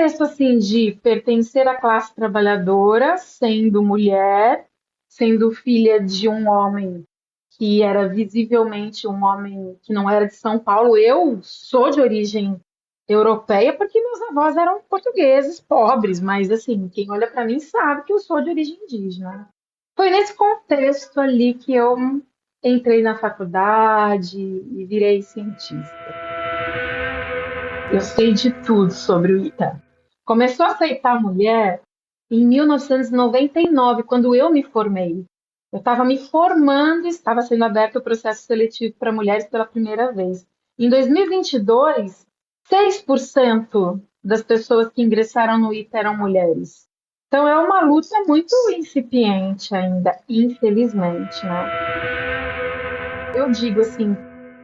contexto assim de pertencer à classe trabalhadora, sendo mulher, sendo filha de um homem que era visivelmente um homem que não era de São Paulo. Eu sou de origem europeia porque meus avós eram portugueses, pobres, mas assim, quem olha para mim sabe que eu sou de origem indígena. Foi nesse contexto ali que eu entrei na faculdade e virei cientista. Eu sei de tudo sobre o ITA. Começou a aceitar a mulher em 1999, quando eu me formei. Eu estava me formando e estava sendo aberto o processo seletivo para mulheres pela primeira vez. Em 2022, 6% das pessoas que ingressaram no ITA eram mulheres. Então é uma luta muito incipiente ainda, infelizmente, né? Eu digo assim,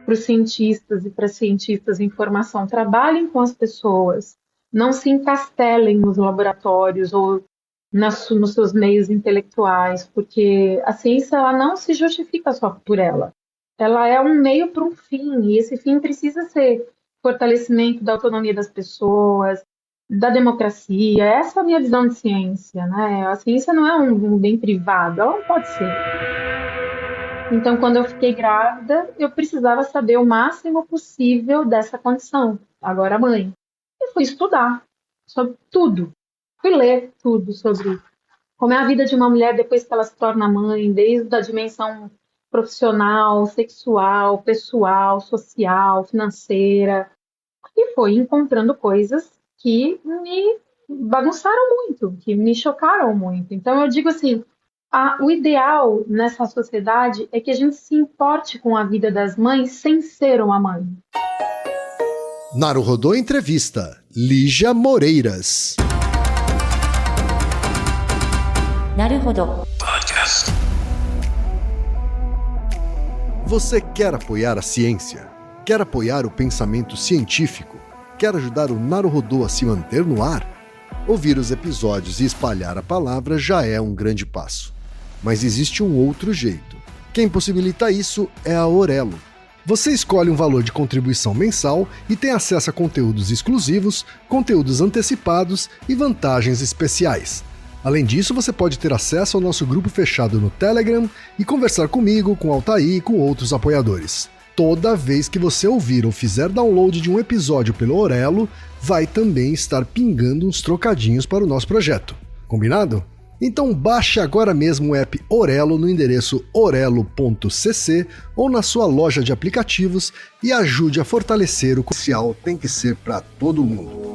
para os cientistas e para as cientistas em formação, trabalhem com as pessoas, não se encastelem nos laboratórios ou nos seus meios intelectuais, porque a ciência ela não se justifica só por ela. Ela é um meio para um fim, e esse fim precisa ser fortalecimento da autonomia das pessoas, da democracia. Essa é a minha visão de ciência, né? A ciência não é um bem privado, ela não pode ser. Então, quando eu fiquei grávida, eu precisava saber o máximo possível dessa condição. Agora, mãe. E fui estudar sobre tudo. Fui ler tudo sobre como é a vida de uma mulher depois que ela se torna mãe, desde a dimensão profissional, sexual, pessoal, social, financeira. E fui encontrando coisas que me bagunçaram muito, que me chocaram muito. Então, eu digo assim, o ideal nessa sociedade é que a gente se importe com a vida das mães sem ser uma mãe. Naruhodô Entrevista, Lígia Moreiras. Naruhodô Podcast. Você quer apoiar a ciência? Quer apoiar o pensamento científico? Quer ajudar o Naruhodô a se manter no ar? Ouvir os episódios e espalhar a palavra já é um grande passo. Mas existe um outro jeito. Quem possibilita isso é a Orelo. Você escolhe um valor de contribuição mensal e tem acesso a conteúdos exclusivos, conteúdos antecipados e vantagens especiais. Além disso, você pode ter acesso ao nosso grupo fechado no Telegram e conversar comigo, com Altair e com outros apoiadores. Toda vez que você ouvir ou fizer download de um episódio pelo Orelo, vai também estar pingando uns trocadinhos para o nosso projeto. Combinado? Então baixe agora mesmo o app Orelo no endereço orelo.cc ou na sua loja de aplicativos e ajude a fortalecer o comercial. Tem que ser para todo mundo.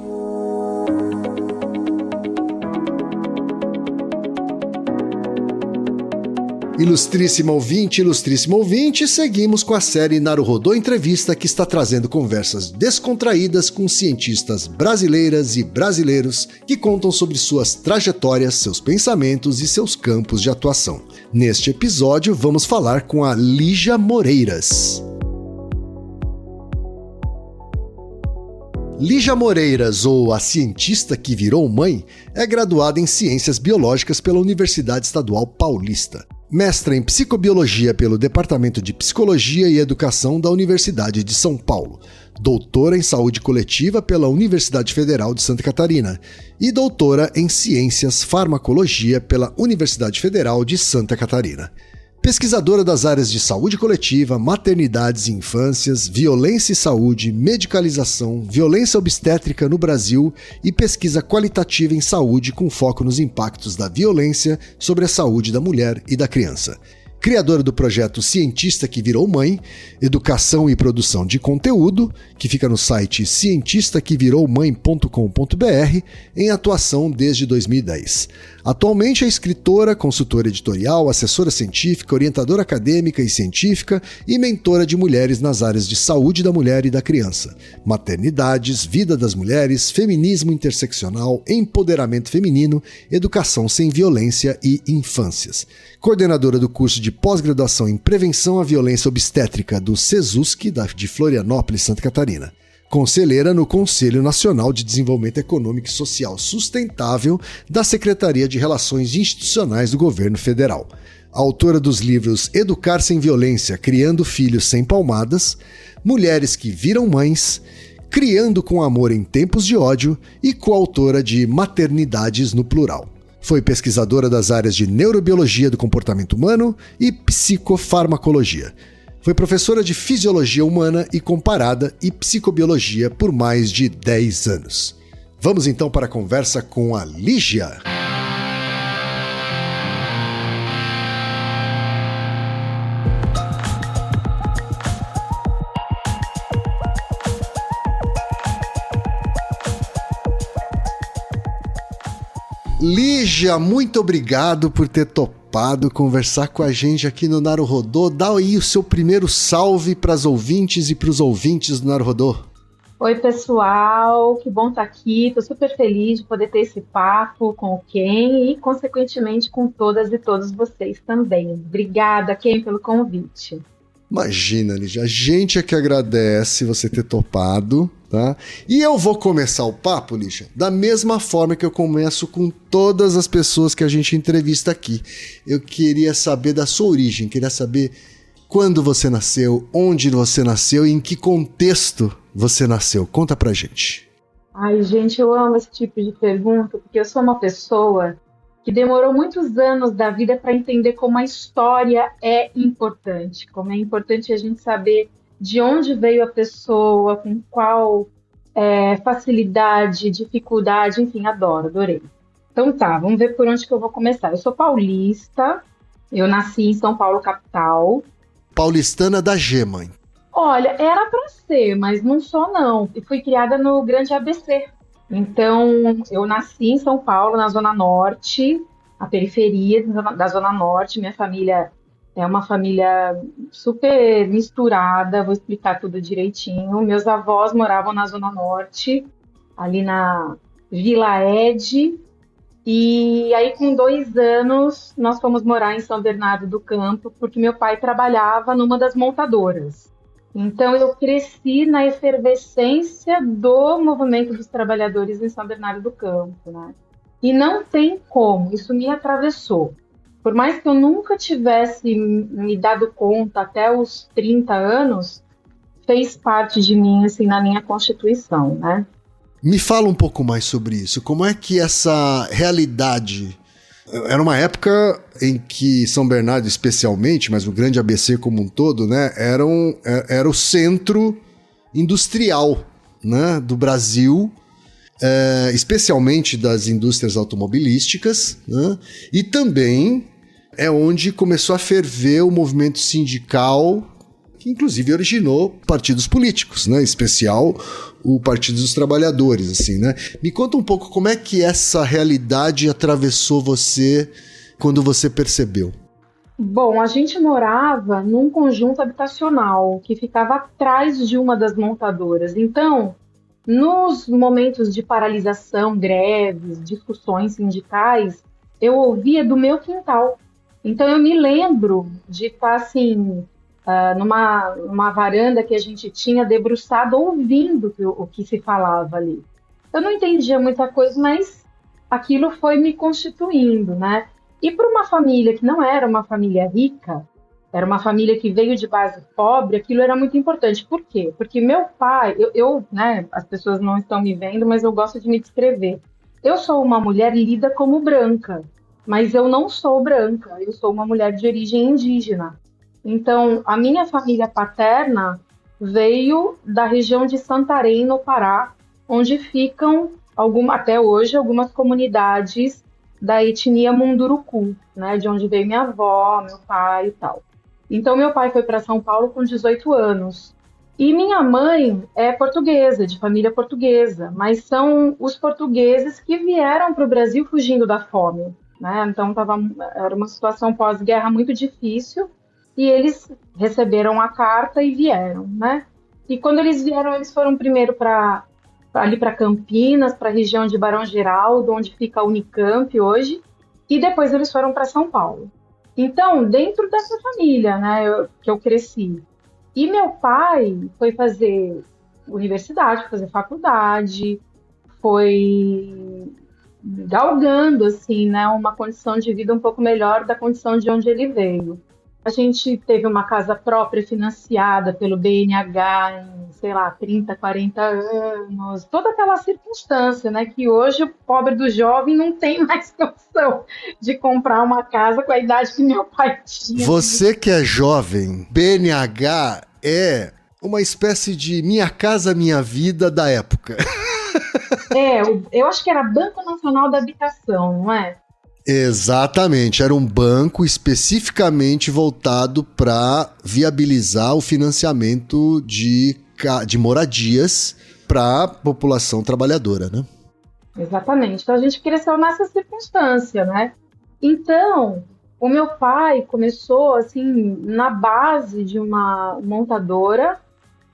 Ilustríssimo ouvinte, seguimos com a série Naruhodô Entrevista, que está trazendo conversas descontraídas com cientistas brasileiras e brasileiros que contam sobre suas trajetórias, seus pensamentos e seus campos de atuação. Neste episódio, vamos falar com a Lígia Moreiras. Lígia Moreiras, ou a cientista que virou mãe, é graduada em Ciências Biológicas pela Universidade Estadual Paulista. Mestra em Psicobiologia pelo Departamento de Psicologia e Educação da Universidade de São Paulo. Doutora em Saúde Coletiva pela Universidade Federal de Santa Catarina. E doutora em Ciências Farmacologia pela Universidade Federal de Santa Catarina. Pesquisadora das áreas de saúde coletiva, maternidades e infâncias, violência e saúde, medicalização, violência obstétrica no Brasil e pesquisa qualitativa em saúde com foco nos impactos da violência sobre a saúde da mulher e da criança. Criadora do projeto Cientista que Virou Mãe, educação e produção de conteúdo, que fica no site cientistaqueviroumãe.com.br, em atuação desde 2010. Atualmente é escritora, consultora editorial, assessora científica, orientadora acadêmica e científica e mentora de mulheres nas áreas de saúde da mulher e da criança, maternidades, vida das mulheres, feminismo interseccional, empoderamento feminino, educação sem violência e infâncias. Coordenadora do curso de pós-graduação em Prevenção à Violência Obstétrica do CESUSC, de Florianópolis, Santa Catarina. Conselheira no Conselho Nacional de Desenvolvimento Econômico e Social Sustentável da Secretaria de Relações Institucionais do Governo Federal. Autora dos livros Educar Sem Violência, Criando Filhos Sem Palmadas, Mulheres que Viram Mães, Criando com Amor em Tempos de Ódio e coautora de Maternidades no Plural. Foi pesquisadora das áreas de neurobiologia do comportamento humano e psicofarmacologia. Foi professora de fisiologia humana e comparada e psicobiologia por mais de 10 anos. Vamos então para a conversa com a Lígia. Lígia, muito obrigado por ter topado conversar com a gente aqui no Naruhodô. Dá aí o seu primeiro salve para as ouvintes e para os ouvintes do Naruhodô. Oi, pessoal, que bom estar aqui. Estou super feliz de poder ter esse papo com o Ken e, consequentemente, com todas e todos vocês também. Obrigada, Ken, pelo convite. Imagina, Lígia, a gente é que agradece você ter topado, tá? E eu vou começar o papo, Lígia, da mesma forma que eu começo com todas as pessoas que a gente entrevista aqui. Eu queria saber da sua origem, queria saber quando você nasceu, onde você nasceu e em que contexto você nasceu. Conta pra gente. Ai, gente, eu amo esse tipo de pergunta, porque eu sou uma pessoa que demorou muitos anos da vida para entender como a história é importante, como é importante a gente saber de onde veio a pessoa, com qual facilidade, dificuldade, enfim, adorei. Então tá, vamos ver por onde que eu vou começar. Eu sou paulista, eu nasci em São Paulo, capital. Paulistana da Gema. Olha, era para ser, mas não sou não. E fui criada no Grande ABC. Então, eu nasci em São Paulo, na Zona Norte, a periferia da Zona Norte. Minha família é uma família super misturada, vou explicar tudo direitinho. Meus avós moravam na Zona Norte, ali na Vila Ede. E aí, com 2 anos, nós fomos morar em São Bernardo do Campo, porque meu pai trabalhava numa das montadoras. Então, eu cresci na efervescência do movimento dos trabalhadores em São Bernardo do Campo, né? E não tem como, isso me atravessou. Por mais que eu nunca tivesse me dado conta até os 30 anos, fez parte de mim, assim, na minha constituição, né? Me fala um pouco mais sobre isso. Como é que essa realidade... Era uma época em que São Bernardo especialmente, mas o Grande ABC como um todo, né, era o centro industrial, né, do Brasil, especialmente das indústrias automobilísticas, né, e também é onde começou a ferver o movimento sindical, que inclusive originou partidos políticos, né, em especial o Partido dos Trabalhadores, assim, né? Me conta um pouco como é que essa realidade atravessou você quando você percebeu. Bom, a gente morava num conjunto habitacional que ficava atrás de uma das montadoras. Então, nos momentos de paralisação, greves, discussões sindicais, eu ouvia do meu quintal. Então, eu me lembro de estar assim, numa varanda que a gente tinha debruçado, ouvindo o que se falava ali. Eu não entendia muita coisa, mas aquilo foi me constituindo, né? E para uma família que não era uma família rica, era uma família que veio de base pobre, aquilo era muito importante. Por quê? Porque meu pai, né, as pessoas não estão me vendo, mas eu gosto de me descrever. Eu sou uma mulher lida como branca, mas eu não sou branca, eu sou uma mulher de origem indígena. Então, a minha família paterna veio da região de Santarém, no Pará, onde ficam, até hoje, algumas comunidades da etnia Munduruku, né, de onde veio minha avó, meu pai e tal. Então, meu pai foi para São Paulo com 18 anos. E minha mãe é portuguesa, de família portuguesa, mas são os portugueses que vieram para o Brasil fugindo da fome, né? Então, era uma situação pós-guerra muito difícil. E eles receberam a carta e vieram, né? E quando eles vieram, eles foram primeiro ali para Campinas, para a região de Barão Geraldo, onde fica a Unicamp hoje, e depois eles foram para São Paulo. Então, dentro dessa família, né, que eu cresci. E meu pai foi fazer universidade, foi fazer faculdade, foi galgando, assim, né, uma condição de vida um pouco melhor da condição de onde ele veio. A gente teve uma casa própria financiada pelo BNH em, sei lá, 30, 40 anos. Toda aquela circunstância, né? Que hoje o pobre do jovem não tem mais condição de comprar uma casa com a idade que meu pai tinha. Você que é jovem, BNH é uma espécie de Minha Casa Minha Vida da época. Eu acho que era Banco Nacional da Habitação, não é? Exatamente, era um banco especificamente voltado para viabilizar o financiamento de moradias para a população trabalhadora, né? Exatamente. Então a gente cresceu nessa circunstância, né? Então, o meu pai começou assim na base de uma montadora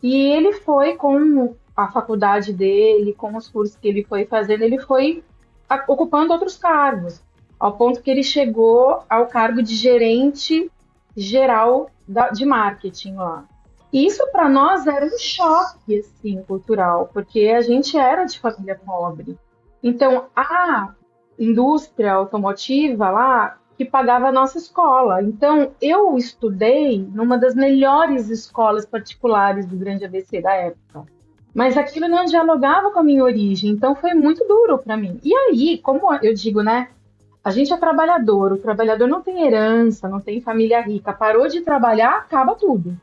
e ele foi com a faculdade dele, com os cursos que ele foi fazendo, ele foi ocupando outros cargos, ao ponto que ele chegou ao cargo de gerente geral de marketing lá. E isso para nós era um choque assim, cultural, porque a gente era de família pobre. Então, a indústria automotiva lá que pagava a nossa escola. Então, eu estudei numa das melhores escolas particulares do Grande ABC da época. Mas aquilo não dialogava com a minha origem, então foi muito duro para mim. E aí, como eu digo, né? A gente é trabalhador, o trabalhador não tem herança, não tem família rica. Parou de trabalhar, acaba tudo.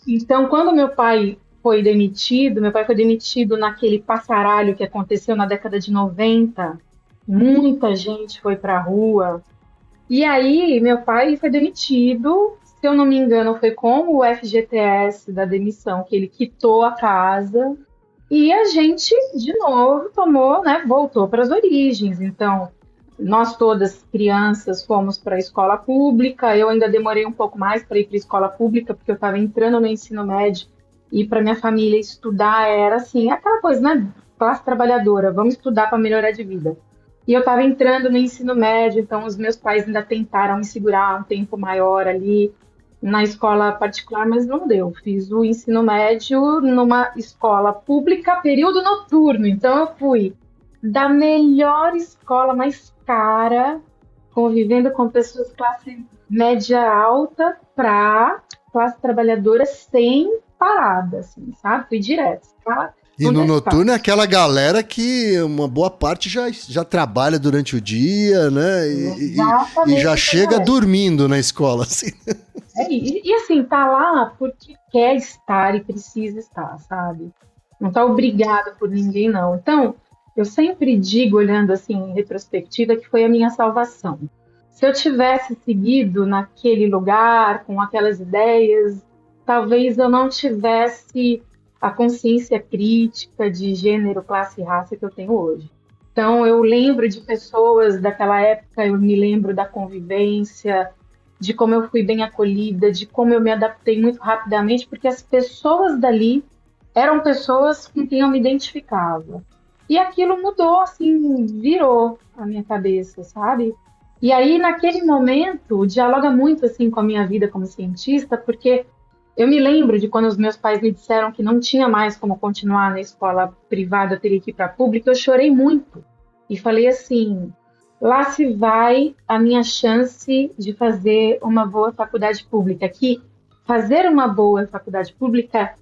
Então, quando meu pai foi demitido naquele passaralho que aconteceu na década de 90. Muita gente foi para a rua. E aí, meu pai foi demitido. Se eu não me engano, foi com o FGTS da demissão que ele quitou a casa. E a gente, de novo, voltou para as origens. Então, nós todas crianças fomos para a escola pública. Eu ainda demorei um pouco mais para ir para a escola pública, porque eu estava entrando no ensino médio. E para minha família estudar era assim, aquela coisa, né? Classe trabalhadora, vamos estudar para melhorar de vida. E eu estava entrando no ensino médio, então os meus pais ainda tentaram me segurar um tempo maior ali na escola particular, mas não deu. Fiz o ensino médio numa escola pública, período noturno. Então eu fui da melhor escola mais cara, convivendo com pessoas classe média alta, para classe trabalhadora sem parada, assim, sabe? Fui direto. Tá? E no noturno é aquela galera que uma boa parte já trabalha durante o dia, né? E já chega dormindo na escola, assim. E assim, tá lá porque quer estar e precisa estar, sabe? Não tá obrigada por ninguém, não. Então, eu sempre digo, olhando assim em retrospectiva, que foi a minha salvação. Se eu tivesse seguido naquele lugar, com aquelas ideias, talvez eu não tivesse a consciência crítica de gênero, classe e raça que eu tenho hoje. Então, eu lembro de pessoas daquela época, eu me lembro da convivência, de como eu fui bem acolhida, de como eu me adaptei muito rapidamente, porque as pessoas dali eram pessoas com quem eu me identificava. E aquilo mudou, assim, virou a minha cabeça, sabe? E aí, naquele momento, dialoga muito, assim, com a minha vida como cientista, porque eu me lembro de quando os meus pais me disseram que não tinha mais como continuar na escola privada, eu teria que ir para a pública, eu chorei muito. E falei assim, lá se vai a minha chance de fazer uma boa faculdade pública. Que fazer uma boa faculdade pública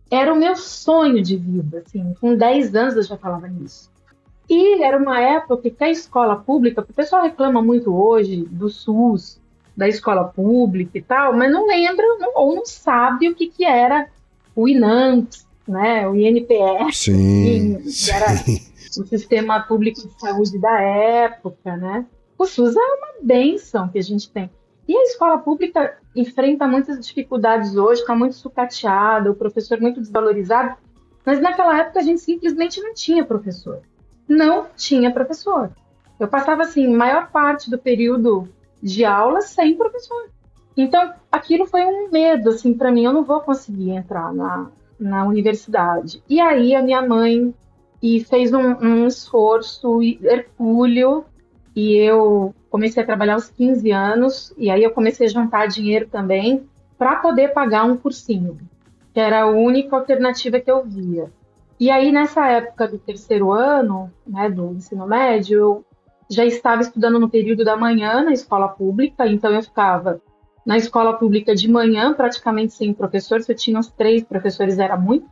era o meu sonho de vida. Assim, com 10 anos eu já falava nisso. E era uma época que a escola pública, o pessoal reclama muito hoje do SUS, da escola pública e tal, mas não lembra ou não sabe o que era o INAMPS, né? O INPS, que era o sistema público de saúde da época, né? O SUS é uma bênção que a gente tem. E a escola pública enfrenta muitas dificuldades hoje, está muito sucateada, o professor muito desvalorizado, mas naquela época a gente simplesmente não tinha professor. Não tinha professor. Eu passava, assim, maior parte do período de aula sem professor. Então, aquilo foi um medo, assim, para mim, eu não vou conseguir entrar na universidade. E aí a minha mãe fez um esforço hercúleo, e eu comecei a trabalhar aos 15 anos, e aí eu comecei a juntar dinheiro também para poder pagar um cursinho, que era a única alternativa que eu via. E aí, nessa época do terceiro ano, né, do ensino médio, eu já estava estudando no período da manhã na escola pública, então eu ficava na escola pública de manhã, praticamente sem professor. Se eu tinha uns 3 professores, era muito.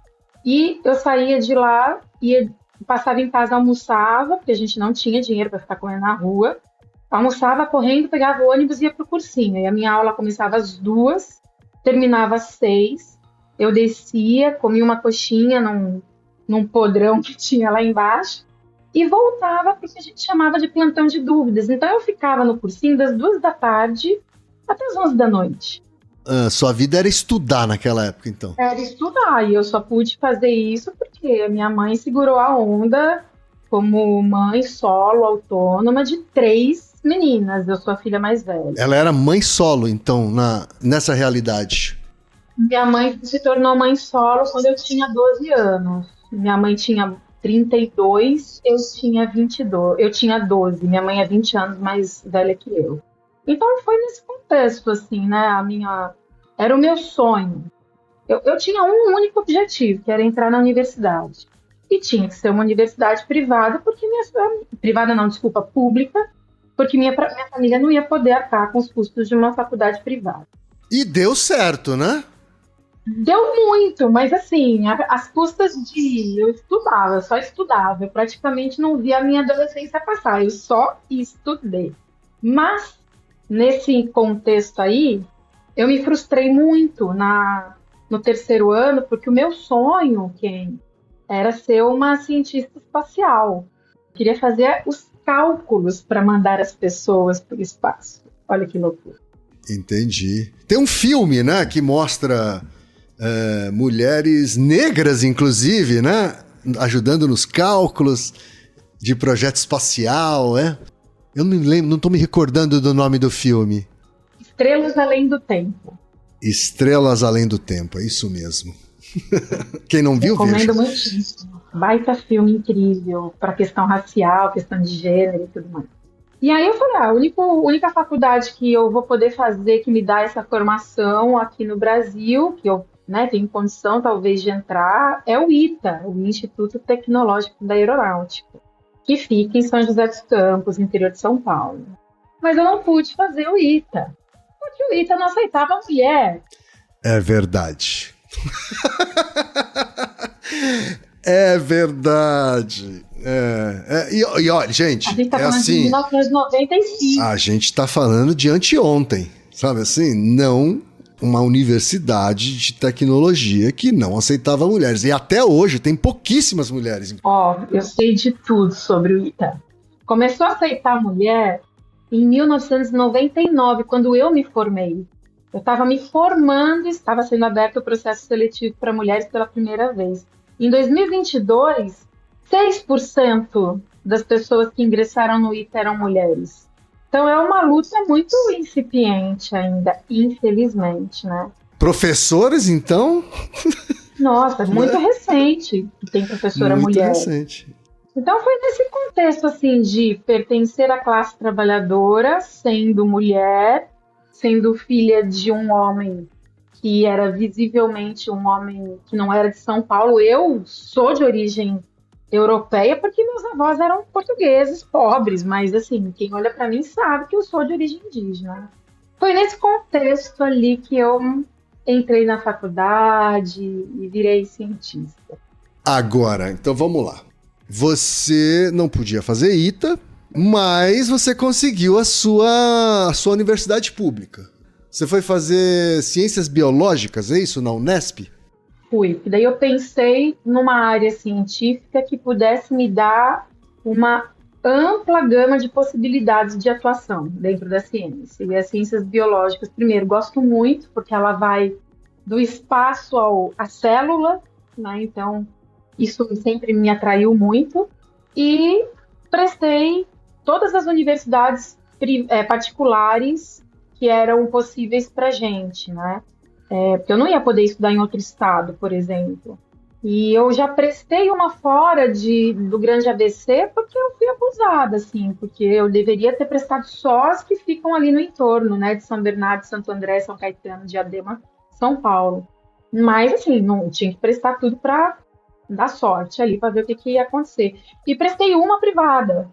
E eu saía de lá, passava em casa, almoçava, porque a gente não tinha dinheiro para ficar comendo na rua. Almoçava correndo, pegava o ônibus e ia para o cursinho. E a minha aula começava às 2, terminava às 6. Eu descia, comia uma coxinha num podrão que tinha lá embaixo e voltava porque a gente chamava de plantão de dúvidas. Então eu ficava no cursinho das 2 da tarde até as 11 da noite. Sua vida era estudar naquela época, então? Era estudar, e eu só pude fazer isso porque a minha mãe segurou a onda como mãe solo, autônoma, de 3 meninas. Eu sou a filha mais velha. Ela era mãe solo, então, nessa realidade? Minha mãe se tornou mãe solo quando eu tinha 12 anos. Minha mãe tinha 32, eu tinha 22. Eu tinha 12, minha mãe é 20 anos mais velha que eu. Então foi nesse contexto, assim, né? Era o meu sonho. Eu tinha um único objetivo, que era entrar na universidade. E tinha que ser uma universidade privada, pública, porque minha família não ia poder arcar com os custos de uma faculdade privada. E deu certo, né? Deu muito, mas assim, as custas eu só estudava. Eu praticamente não via a minha adolescência passar, eu só estudei. Mas, nesse contexto aí, eu me frustrei muito no terceiro ano, porque o meu sonho, era ser uma cientista espacial. Eu queria fazer os cálculos para mandar as pessoas para o espaço. Olha que loucura. Entendi. Tem um filme, né, que mostra mulheres negras, inclusive, né, ajudando nos cálculos de projeto espacial, né? Eu não lembro, não estou me recordando do nome do filme. Estrelas Além do Tempo. Estrelas Além do Tempo, é isso mesmo. Quem não viu, veja. Recomendo muitíssimo. Baita filme incrível para questão racial, questão de gênero e tudo mais. E aí eu falei, a única faculdade que eu vou poder fazer que me dá essa formação aqui no Brasil, que eu tenho condição talvez de entrar, é o ITA, o Instituto Tecnológico da Aeronáutica, que fica em São José dos Campos, interior de São Paulo. Mas eu não pude fazer o ITA, porque o ITA não aceitava mulher. É verdade. É verdade. E olha, gente, a gente tá falando assim, de 1995. A gente tá falando de anteontem, sabe assim? Não uma universidade de tecnologia que não aceitava mulheres. E até hoje tem pouquíssimas mulheres. Eu sei de tudo sobre o ITA. Começou a aceitar mulher em 1999, quando eu me formei. Eu estava me formando e estava sendo aberto o processo seletivo para mulheres pela primeira vez. Em 2022, 6% das pessoas que ingressaram no ITA eram mulheres. Então é uma luta muito incipiente ainda, infelizmente, né? Professores, então? Nossa, muito recente que tem professora muito mulher. Recente. Então foi nesse contexto, assim, de pertencer à classe trabalhadora, sendo mulher, sendo filha de um homem que era visivelmente um homem que não era de São Paulo. Eu sou de origem europeia porque meus avós eram portugueses, pobres, mas assim, quem olha para mim sabe que eu sou de origem indígena. Foi nesse contexto ali que eu entrei na faculdade e virei cientista. Agora, então vamos lá. Você não podia fazer ITA, mas você conseguiu a sua universidade pública. Você foi fazer ciências biológicas, é isso, na Unesp? Fui. E daí eu pensei numa área científica que pudesse me dar uma ampla gama de possibilidades de atuação dentro da ciência. E as ciências biológicas, primeiro, gosto muito, porque ela vai do espaço à célula, né? Então, isso sempre me atraiu muito. E prestei todas as universidades particulares que eram possíveis para a gente, né? Porque eu não ia poder estudar em outro estado, por exemplo. E eu já prestei uma fora do Grande ABC porque eu fui abusada, assim, porque eu deveria ter prestado só as que ficam ali no entorno, né, de São Bernardo, Santo André, São Caetano, Diadema, São Paulo. Mas, assim, não tinha que prestar tudo para dar sorte ali, para ver o que ia acontecer. E prestei uma privada.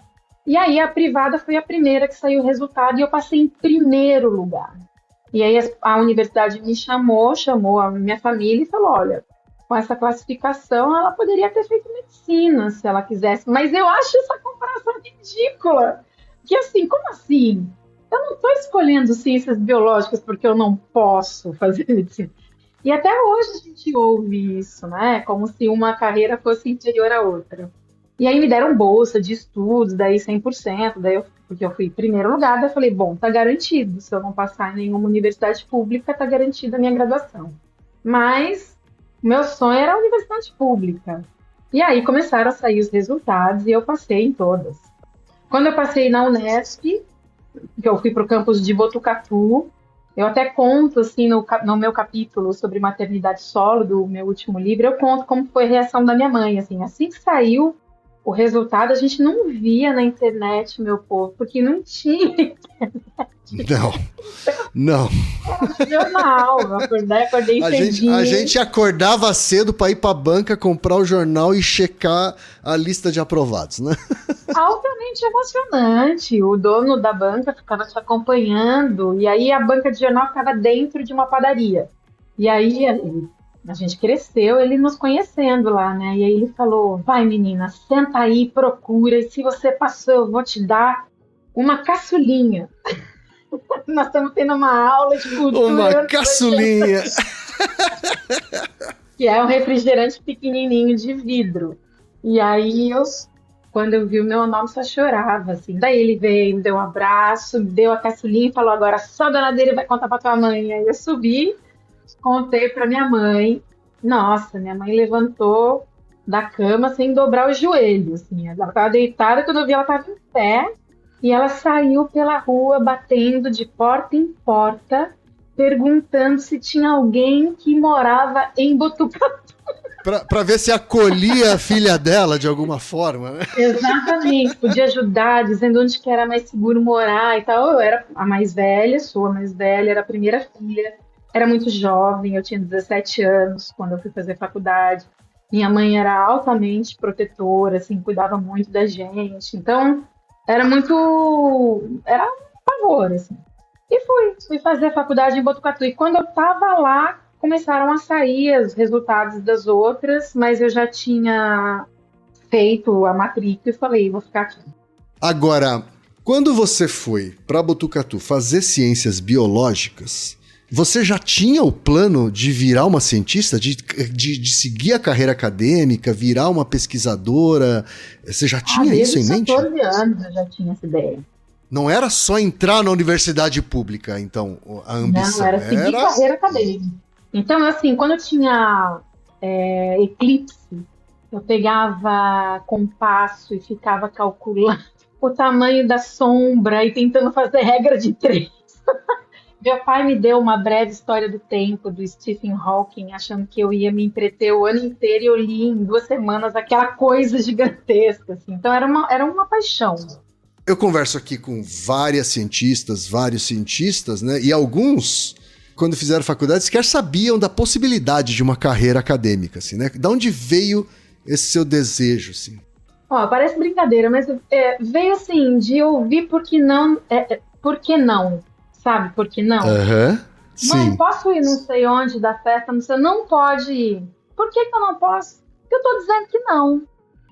E aí a privada foi a primeira que saiu o resultado e eu passei em primeiro lugar. E aí a universidade me chamou a minha família e falou, olha, com essa classificação ela poderia ter feito medicina se ela quisesse, mas eu acho essa comparação ridícula. Que assim, como assim? Eu não estou escolhendo ciências biológicas porque eu não posso fazer medicina. E até hoje a gente ouve isso, né? Como se uma carreira fosse inferior à outra. E aí me deram bolsa de estudos, daí 100%, porque eu fui em primeiro lugar, daí eu falei, bom, tá garantido, se eu não passar em nenhuma universidade pública, tá garantida a minha graduação. Mas meu sonho era a universidade pública. E aí começaram a sair os resultados e eu passei em todas. Quando eu passei na Unesp, que eu fui para o campus de Botucatu, eu até conto, assim, no meu capítulo sobre maternidade solo, do meu último livro, eu conto como foi a reação da minha mãe, assim que saiu o resultado, a gente não via na internet, meu povo, porque não tinha. Não. Era jornal, eu acordei cedinho. A gente acordava cedo para ir para a banca, comprar o jornal e checar a lista de aprovados, né? Altamente emocionante. O dono da banca ficava te acompanhando, e aí a banca de jornal ficava dentro de uma padaria. E aí a gente cresceu, ele nos conhecendo lá, né? E aí ele falou, vai menina, senta aí, procura, e se você passou, eu vou te dar uma caçulinha. Nós estamos tendo uma aula de cultura. Uma caçulinha. Que é um refrigerante pequenininho de vidro. E aí, quando eu vi o meu nome, só chorava, assim. Daí ele veio, me deu um abraço, me deu a caçulinha e falou, agora só a dona dele vai contar pra tua mãe. Aí eu subi, contei pra minha mãe. Nossa, minha mãe levantou da cama sem dobrar o joelho, assim. Ela estava deitada, quando eu vi ela estava em pé. E ela saiu pela rua batendo de porta em porta, perguntando se tinha alguém que morava em Botucatu. Para ver se acolhia a filha dela de alguma forma, né? Exatamente, podia ajudar, dizendo onde que era mais seguro morar e tal. Eu era a mais velha, sou a mais velha, era a primeira filha, era muito jovem, eu tinha 17 anos quando eu fui fazer faculdade. Minha mãe era altamente protetora, assim, cuidava muito da gente. Então, era um pavor, assim. E fui fazer faculdade em Botucatu. E quando eu estava lá, começaram a sair os resultados das outras, mas eu já tinha feito a matrícula e falei, vou ficar aqui. Agora, quando você foi para Botucatu fazer ciências biológicas, você já tinha o plano de virar uma cientista, de seguir a carreira acadêmica, virar uma pesquisadora? Você já tinha isso em mente? Desde 14 anos eu já tinha essa ideia. Não era só entrar na universidade pública, então, a ambição? Não, era seguir carreira acadêmica. Então, assim, quando eu tinha eclipse, eu pegava compasso e ficava calculando o tamanho da sombra e tentando fazer regra de 3. Meu pai me deu uma breve história do tempo do Stephen Hawking, achando que eu ia me entreter o ano inteiro, e eu li em 2 semanas aquela coisa gigantesca. Assim. Então era uma paixão. Eu converso aqui com vários cientistas, né? E alguns, quando fizeram faculdade, sequer sabiam da possibilidade de uma carreira acadêmica, assim, né? Da onde veio esse seu desejo, assim? Ó, parece brincadeira, mas veio assim, de ouvir por que não, sabe por que não? Sim. Mãe, posso ir não sei onde da festa? Você não pode ir. Por que eu não posso? Porque eu tô dizendo que não.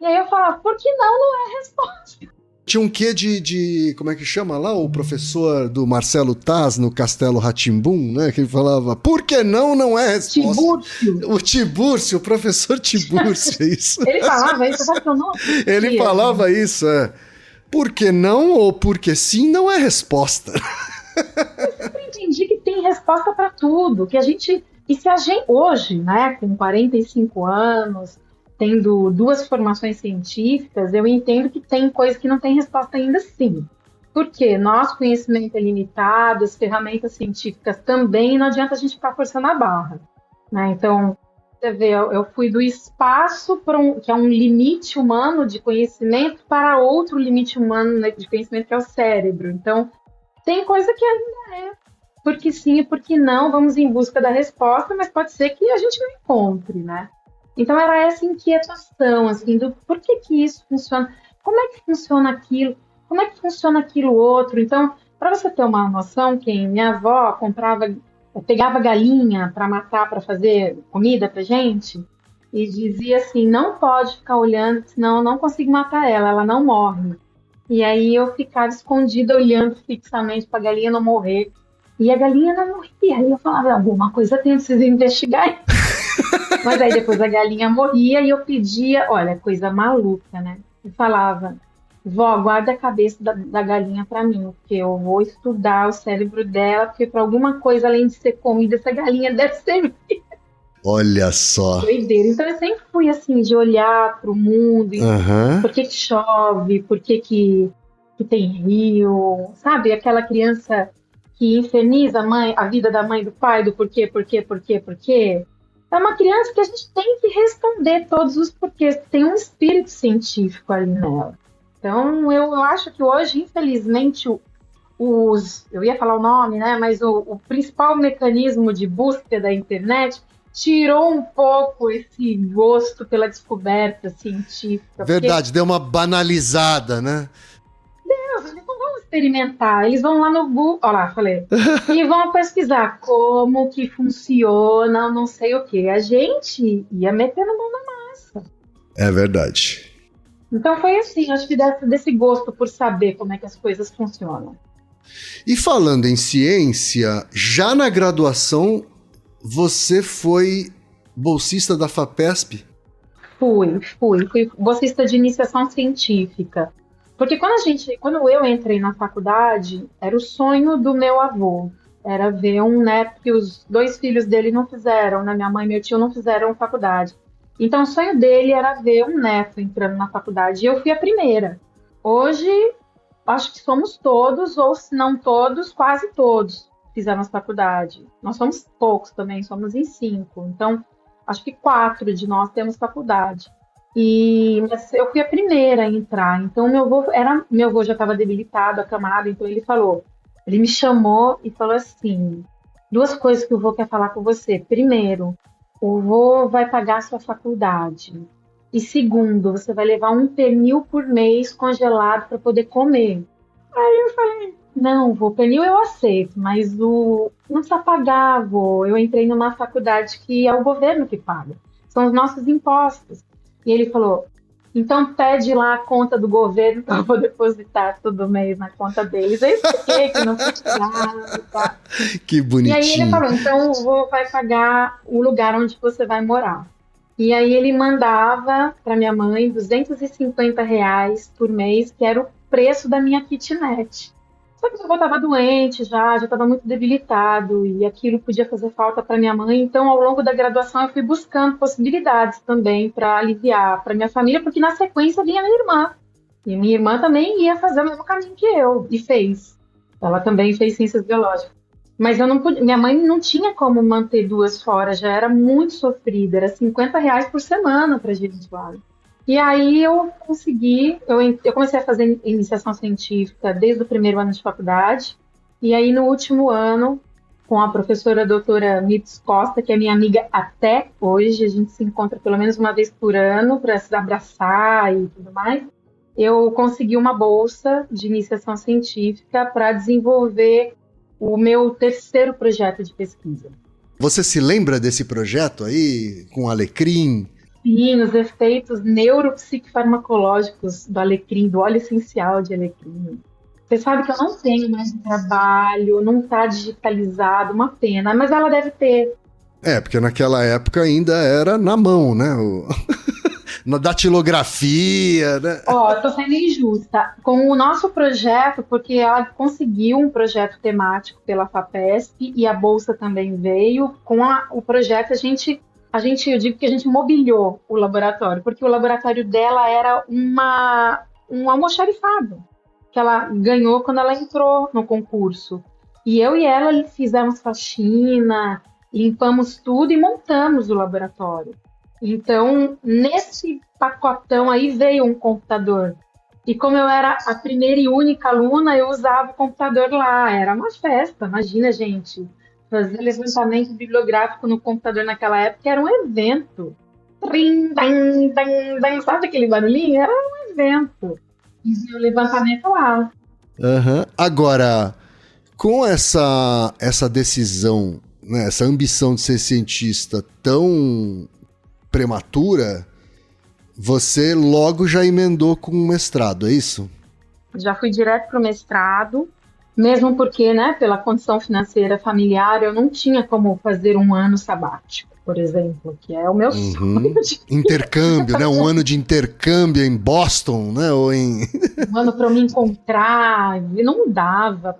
E aí eu falava, por que não é a resposta. Tinha um quê de como é que chama lá? O professor do Marcelo Taz no Castelo Rá-Tim-Bum, né? Que ele falava, por que não é a resposta? Tibúrcio. O professor Tibúrcio, é isso. Ele falava isso, sabe que eu não assistia. Ele falava isso, Por que não ou porque sim não é resposta. Eu sempre entendi que tem resposta para tudo, que a gente hoje, né, com 45 anos, tendo 2 formações científicas, eu entendo que tem coisa que não tem resposta ainda sim. Porque nosso conhecimento é limitado, as ferramentas científicas também, não adianta a gente ficar forçando a barra, né? Então, você vê, eu fui do espaço que é um limite humano de conhecimento para outro limite humano, né, de conhecimento que é o cérebro. Então, tem coisa que ainda é porque sim e porque não, vamos em busca da resposta, mas pode ser que a gente não encontre, né? Então era essa inquietação, assim, do por que isso funciona, como é que funciona aquilo outro. Então, Para você ter uma noção, minha avó pegava galinha para matar, para fazer comida pra gente, e dizia assim: não pode ficar olhando, senão eu não consigo matar ela, ela não morre. E aí eu ficava escondida olhando fixamente para a galinha não morrer. E a galinha não morria. Aí eu falava: alguma coisa tem, preciso investigar. Mas aí depois a galinha morria e eu pedia, olha, coisa maluca, né? Eu falava: vó, guarda a cabeça da galinha para mim, porque eu vou estudar o cérebro dela, porque para alguma coisa além de ser comida, essa galinha deve ser Olha só. doideira. Então eu sempre fui assim, de olhar para o mundo, Aham. por que que chove, por que que tem rio, sabe? Aquela criança que inferniza a vida da mãe e do pai, do porquê, porquê, porquê, porquê. É uma criança que a gente tem que responder todos os porquês. Tem um espírito científico ali nela. Então, eu acho que hoje, infelizmente, eu ia falar o nome, né? Mas o principal mecanismo de busca da internet tirou um pouco esse gosto pela descoberta científica. Verdade, deu uma banalizada, né? Eles não vão experimentar, eles vão lá no Google, olha lá, falei, e vão pesquisar como que funciona, não sei o que. A gente ia metendo a mão na massa. É verdade. Então foi assim, acho que desse gosto por saber como é que as coisas funcionam. E falando em ciência, já na graduação, você foi bolsista da FAPESP? Fui bolsista de iniciação científica. Porque quando eu entrei na faculdade, era o sonho do meu avô. Era ver um neto, que os 2 filhos dele não fizeram, né? Minha mãe e meu tio não fizeram faculdade. Então, o sonho dele era ver um neto entrando na faculdade. E eu fui a primeira. Hoje, acho que somos todos, ou se não todos, quase todos fizemos faculdade. Nós somos poucos também, somos em 5. Então, acho que 4 de nós temos faculdade. Mas eu fui a primeira a entrar. Então, meu avô já estava debilitado, acamado. Então, ele me chamou e falou assim: 2 coisas que o vô quer falar com você. Primeiro, o vô vai pagar a sua faculdade. E segundo, você vai levar um pernil por mês congelado para poder comer. Aí eu falei: não, vô, pernil eu aceito, mas não precisa pagar, vô. Eu entrei numa faculdade que é o governo que paga. São os nossos impostos. E ele falou: então pede lá a conta do governo para eu vou depositar todo mês na conta deles. Eu expliquei que não precisava, tá? Que bonitinho. E aí ele falou: então o vô vai pagar o lugar onde você vai morar. E aí ele mandava para minha mãe R$ 250 por mês, que era o preço da minha kitnet. Só que o avô estava doente já estava muito debilitado, e aquilo podia fazer falta para minha mãe. Então, ao longo da graduação, eu fui buscando possibilidades também para aliviar para minha família, porque na sequência vinha minha irmã. E minha irmã também ia fazer o mesmo caminho que eu, e fez. Ela também fez ciências biológicas. Mas eu não podia, minha mãe não tinha como manter 2 fora, já era muito sofrida, era R$ 50 por semana para a gente lá. E aí eu comecei a fazer iniciação científica desde o primeiro ano de faculdade, e aí no último ano, com a professora doutora Mitos Costa, que é minha amiga até hoje, a gente se encontra pelo menos uma vez por ano para se abraçar e tudo mais, eu consegui uma bolsa de iniciação científica para desenvolver o meu 3º projeto de pesquisa. Você se lembra desse projeto aí, com alecrim? Sim, os efeitos neuropsicofarmacológicos do alecrim, do óleo essencial de alecrim. Você sabe que eu não tenho mais trabalho, não está digitalizado, uma pena, mas ela deve ter. É, porque naquela época ainda era na mão, né? Na datilografia, né? Ó, tô sendo injusta. Com o nosso projeto, porque ela conseguiu um projeto temático pela FAPESP e a bolsa também veio, com o projeto eu digo que a gente mobiliou o laboratório, porque o laboratório dela era um almoxarifado que ela ganhou quando ela entrou no concurso. E eu e ela fizemos faxina, limpamos tudo e montamos o laboratório. Então, nesse pacotão aí veio um computador. E como eu era a primeira e única aluna, eu usava o computador lá. Era uma festa, imagina, gente. Fazer levantamento bibliográfico no computador naquela época era um evento. Trim, dan, dan, dan, sabe aquele barulhinho? Era um evento. E o levantamento lá. Agora, com essa decisão, né, essa ambição de ser cientista tão prematura, você logo já emendou com um mestrado, é isso? Já fui direto para o mestrado, mesmo porque, né, pela condição financeira familiar, eu não tinha como fazer um ano sabático, por exemplo, que é o meu sonho. Intercâmbio, né? Um ano de intercâmbio em Boston, né? Ou em... Um ano para eu me encontrar, e não dava.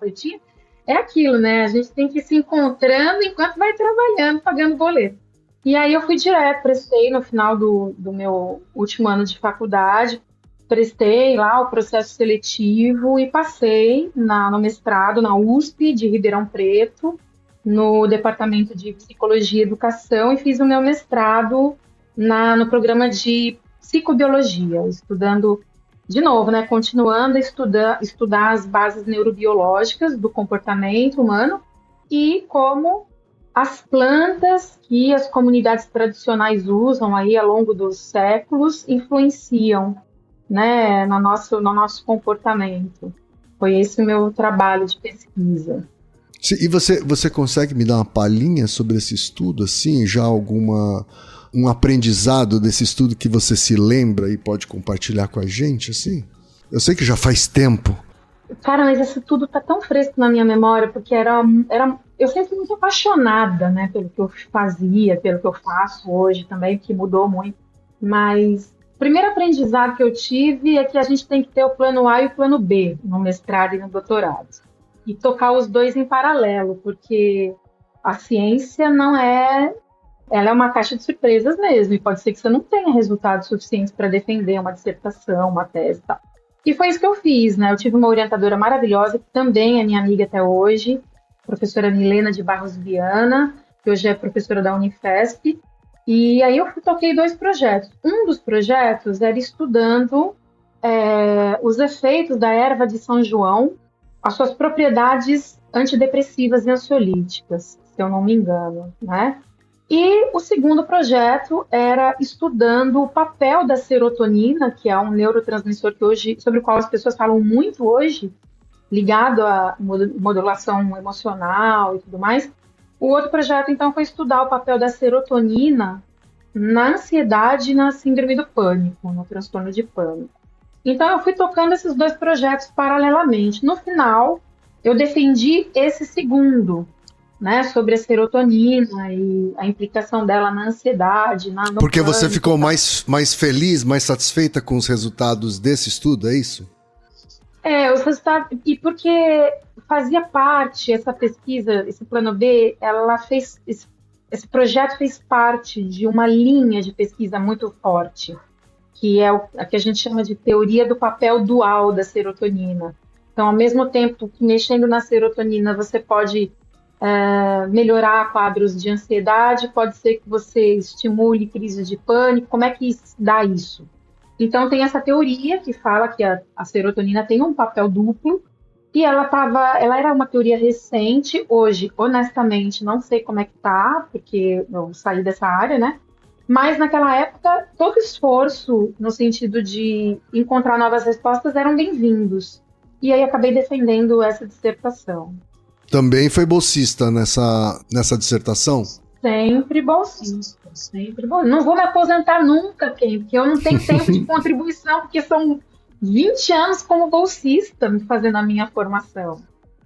É aquilo, né? A gente tem que ir se encontrando enquanto vai trabalhando, pagando boleto. E aí eu fui direto, prestei no final do meu último ano de faculdade, prestei lá o processo seletivo e passei no mestrado na USP de Ribeirão Preto, no Departamento de Psicologia e Educação, e fiz o meu mestrado no programa de psicobiologia, estudando, de novo, né, continuando a estudar as bases neurobiológicas do comportamento humano e como as plantas que as comunidades tradicionais usam aí ao longo dos séculos influenciam, né, no nosso comportamento. Foi esse o meu trabalho de pesquisa. E você consegue me dar uma palhinha sobre esse estudo, assim, já um aprendizado desse estudo que você se lembra e pode compartilhar com a gente, assim? Eu sei que já faz tempo. Cara, mas isso tudo tá tão fresco na minha memória, porque eu sempre fui muito apaixonada, né, pelo que eu fazia, pelo que eu faço hoje também, que mudou muito. Mas o primeiro aprendizado que eu tive é que a gente tem que ter o plano A e o plano B no mestrado e no doutorado. E tocar os dois em paralelo, porque a ciência ela é uma caixa de surpresas mesmo, e pode ser que você não tenha resultados suficientes para defender uma dissertação, uma tese e tal. E foi isso que eu fiz, né? Eu tive uma orientadora maravilhosa, que também é minha amiga até hoje, a professora Milena de Barros Viana, que hoje é professora da Unifesp, e aí eu toquei 2 projetos. Um dos projetos era estudando os efeitos da erva de São João, as suas propriedades antidepressivas e ansiolíticas, se eu não me engano, né? E o segundo projeto era estudando o papel da serotonina, que é um neurotransmissor sobre o qual as pessoas falam muito hoje, ligado à modulação emocional e tudo mais. O outro projeto, então, foi estudar o papel da serotonina na ansiedade e na síndrome do pânico, no transtorno de pânico. Então, eu fui tocando esses 2 projetos paralelamente. No final, eu defendi esse segundo, né, sobre a serotonina e a implicação dela na ansiedade, no Porque pânico, você ficou mais feliz, mais satisfeita com os resultados desse estudo, é isso? Os resultados, e porque fazia parte, essa pesquisa, esse plano B, esse projeto fez parte de uma linha de pesquisa muito forte, que é a que a gente chama de teoria do papel dual da serotonina. Então, ao mesmo tempo que mexendo na serotonina você pode melhorar quadros de ansiedade, pode ser que você estimule crise de pânico. Como é que dá isso? Então, tem essa teoria que fala que a serotonina tem um papel duplo, e ela era uma teoria recente. Hoje, honestamente, não sei como é que tá, porque eu saí dessa área, né? Mas naquela época, todo esforço no sentido de encontrar novas respostas eram bem-vindos. E aí acabei defendendo essa dissertação. Também foi bolsista nessa dissertação? Sempre bolsista, sempre bolsista. Não vou me aposentar nunca, porque eu não tenho tempo de contribuição, porque são 20 anos como bolsista me fazendo a minha formação.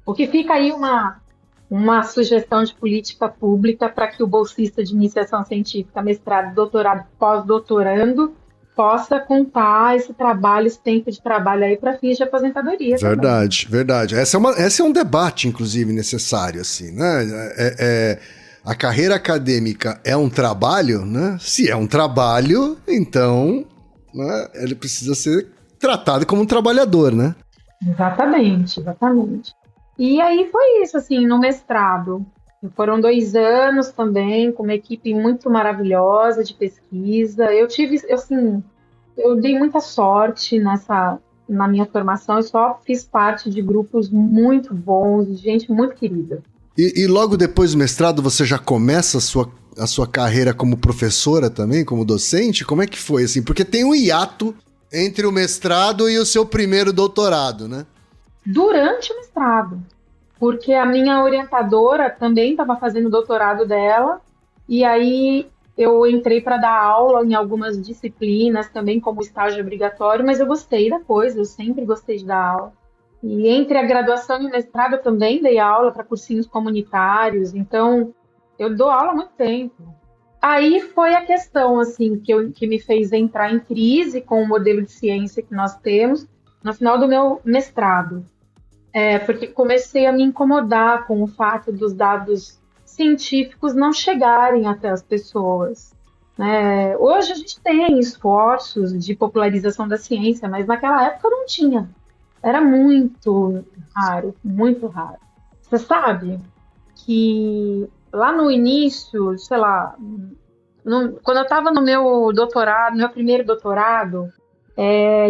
O que fica aí uma sugestão de política pública para que o bolsista de iniciação científica, mestrado, doutorado, pós-doutorando, possa contar esse tempo de trabalho aí para fins de aposentadoria. Verdade, também. Verdade. Esse é um debate, inclusive, necessário, assim, né? A carreira acadêmica é um trabalho, né? Se é um trabalho, então, né, ele precisa ser tratado como um trabalhador, né? Exatamente. E aí foi isso, assim, no mestrado. Foram 2 anos também, com uma equipe muito maravilhosa de pesquisa. Eu dei muita sorte na minha formação. Eu só fiz parte de grupos muito bons, de gente muito querida. E logo depois do mestrado, você já começa a sua carreira como professora também, como docente? Como é que foi, assim? Porque tem um hiato entre o mestrado e o seu primeiro doutorado, né? Durante o mestrado. porque a minha orientadora também estava fazendo o doutorado dela, e aí eu entrei para dar aula em algumas disciplinas também, como estágio obrigatório, mas eu gostei da coisa, eu sempre gostei de dar aula. E entre a graduação e o mestrado eu também dei aula para cursinhos comunitários, então eu dou aula há muito tempo. Aí foi a questão assim que me fez entrar em crise com o modelo de ciência que nós temos no final do meu mestrado. Porque comecei a me incomodar com o fato dos dados científicos não chegarem até as pessoas, né? Hoje a gente tem esforços de popularização da ciência, mas naquela época não tinha. Era muito raro, muito raro. Você sabe que lá no início, sei lá, quando eu estava no meu doutorado, meu primeiro doutorado,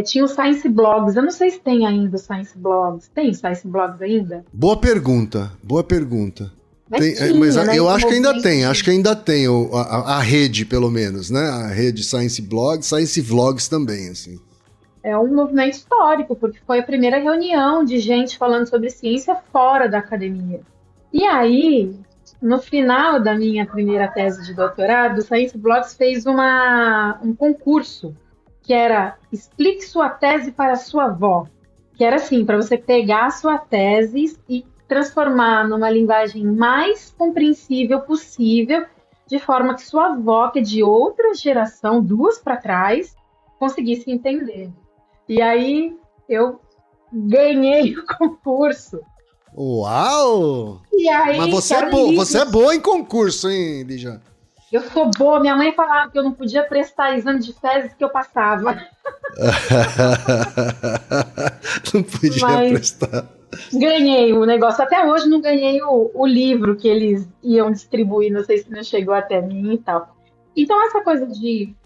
tinha o Science Blogs. Eu não sei se tem ainda o Science Blogs. Tem Science Blogs ainda? Boa pergunta, boa pergunta. Mas tinha, Mas né, eu esse acho que ainda tem, movimento. acho que ainda tem a rede, pelo menos, né? A rede Science Blogs, Science Vlogs também, assim. É um movimento histórico, porque foi a primeira reunião de gente falando sobre ciência fora da academia. E aí, no final da minha primeira tese de doutorado, o Science Blogs fez um concurso, que era Explique sua tese para sua avó. Que era assim, para você pegar a sua tese e transformar numa linguagem mais compreensível possível, de forma que sua avó, que é de outra geração, duas para trás, conseguisse entender. E aí eu ganhei o concurso. Uau! E aí, Mas você eram você é livros. boa em concurso, hein, Lígia? Eu sou boa. Minha mãe falava que eu não podia prestar exame de fezes que eu passava. Não podia Mas prestar. ganhei o negócio. Até hoje não ganhei o livro que eles iam distribuir. Não sei se não chegou até mim e tal. Então, essa coisa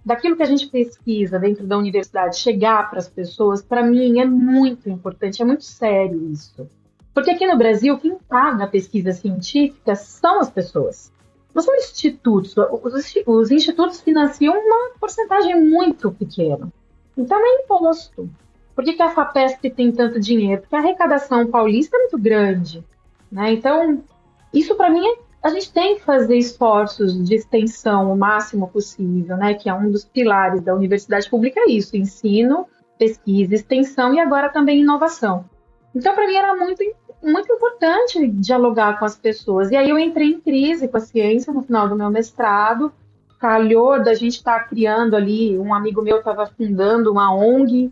daquilo que a gente pesquisa dentro da universidade chegar para as pessoas, para mim é muito importante, é muito sério isso. Porque aqui no Brasil, quem paga a pesquisa científica são as pessoas. Não são institutos. Os institutos financiam uma porcentagem muito pequena. Então, é imposto. Por que a FAPESP tem tanto dinheiro? Porque a arrecadação paulista é muito grande, né? Então, isso para mim a gente tem que fazer esforços de extensão o máximo possível, né? Que é um dos pilares da universidade pública, é isso: ensino, pesquisa, extensão e agora também inovação. Então, para mim era muito, muito importante dialogar com as pessoas. E aí eu entrei em crise com a ciência no final do meu mestrado. Calhou da gente estar criando ali, um amigo meu estava fundando uma ONG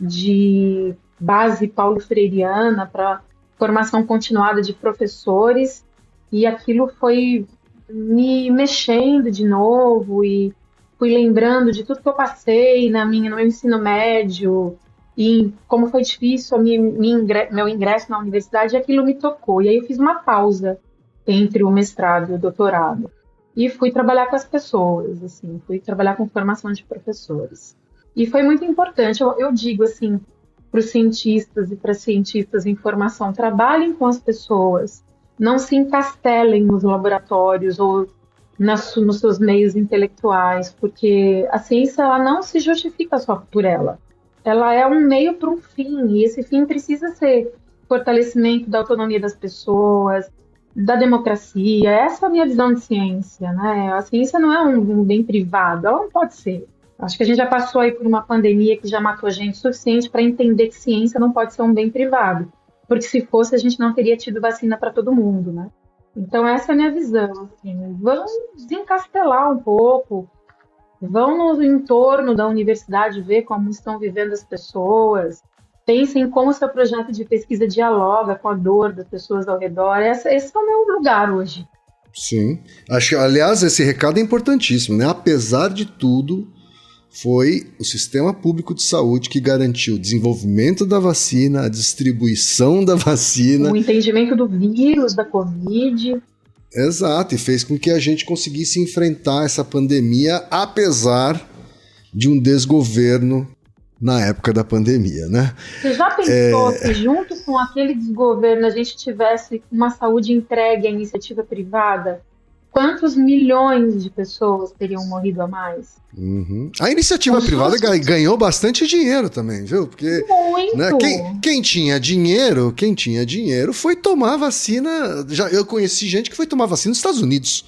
de base paulo freireana para formação continuada de professores, e aquilo foi me mexendo de novo, e fui lembrando de tudo que eu passei no meu ensino médio, e como foi difícil meu ingresso na universidade, e aquilo me tocou. E aí eu fiz uma pausa entre o mestrado e o doutorado, e fui trabalhar com as pessoas, assim, fui trabalhar com formação de professores. E foi muito importante. Eu digo assim para os cientistas e para as cientistas em formação: trabalhem com as pessoas, não se encastelem nos laboratórios ou nos seus meios intelectuais, porque a ciência ela não se justifica só por ela. Ela é um meio para um fim, e esse fim precisa ser fortalecimento da autonomia das pessoas, da democracia. Essa é a minha visão de ciência, né? A ciência não é um bem privado, ela não pode ser. Acho que a gente já passou aí por uma pandemia que já matou gente o suficiente para entender que ciência não pode ser um bem privado. Porque se fosse, a gente não teria tido vacina para todo mundo, né? Então essa é a minha visão, assim. Vamos desencastelar um pouco, vão no entorno da universidade ver como estão vivendo as pessoas, pensem como o seu projeto de pesquisa dialoga com a dor das pessoas ao redor. Esse é o meu lugar hoje. Sim. Acho que, aliás, esse recado é importantíssimo, né? Apesar de tudo, foi o sistema público de saúde que garantiu o desenvolvimento da vacina, a distribuição da vacina. O entendimento do vírus, da Covid. Exato, e fez com que a gente conseguisse enfrentar essa pandemia, apesar de um desgoverno na época da pandemia, né? Você já pensou se junto com aquele desgoverno a gente tivesse uma saúde entregue à iniciativa privada? quantos milhões de pessoas teriam morrido a mais? Uhum. A iniciativa privada ganhou bastante dinheiro também, viu? Porque Muito! né, quem tinha dinheiro foi tomar vacina. Eu conheci gente que foi tomar vacina nos Estados Unidos.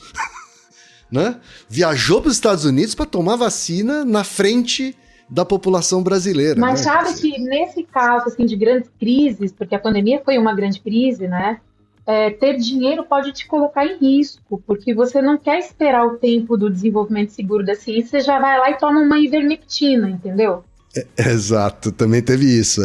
Né? Viajou para os Estados Unidos para tomar vacina na frente da população brasileira. Mas né? sabe que nesse caso assim, de grandes crises, porque a pandemia foi uma grande crise, né? Ter dinheiro pode te colocar em risco, porque você não quer esperar o tempo do desenvolvimento seguro da ciência, você já vai lá e toma uma ivermectina, entendeu? Exato, também teve isso.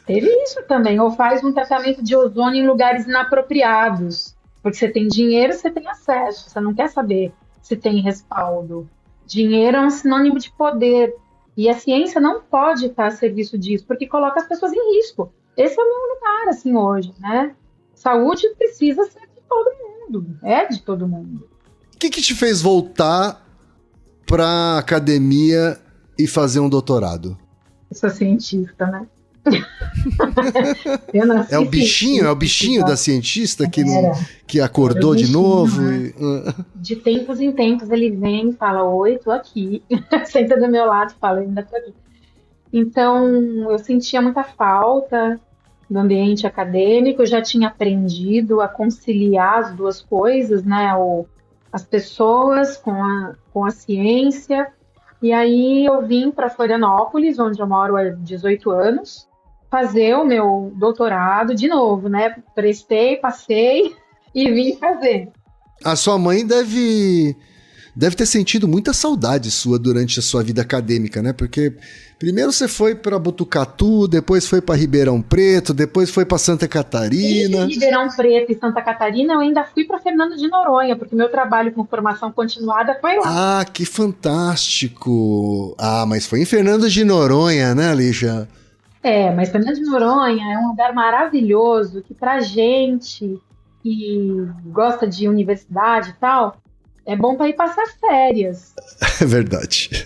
Teve isso também, ou faz um tratamento de ozônio em lugares inapropriados, porque você tem dinheiro, você tem acesso, você não quer saber se tem respaldo. Dinheiro é um sinônimo de poder, e a ciência não pode estar a serviço disso, porque coloca as pessoas em risco. Esse é o meu lugar, assim, hoje, né? Saúde precisa ser de todo mundo, é de todo mundo. O que te fez voltar pra academia e fazer um doutorado? Eu sou cientista, né? Eu nasci É o bichinho da cientista que acordou de bichinho, novo? Né? De tempos em tempos ele vem e fala, oi, tô aqui. Senta do meu lado e fala, ainda tô aqui. Então, eu sentia muita falta do ambiente acadêmico, eu já tinha aprendido a conciliar as duas coisas, né? As pessoas com a ciência. E aí eu vim para Florianópolis, onde eu moro há 18 anos, fazer o meu doutorado de novo, né? Prestei, passei e vim fazer. A sua mãe deve ter sentido muita saudade sua durante a sua vida acadêmica, né? Porque primeiro você foi para Botucatu, depois foi para Ribeirão Preto, depois foi para Santa Catarina. Em Ribeirão Preto e Santa Catarina eu ainda fui para Fernando de Noronha, porque meu trabalho com formação continuada foi lá. Ah, que fantástico! Ah, mas foi em Fernando de Noronha, né, Lígia? Mas Fernando de Noronha é um lugar maravilhoso que pra gente que gosta de universidade e tal, é bom para ir passar férias. É verdade.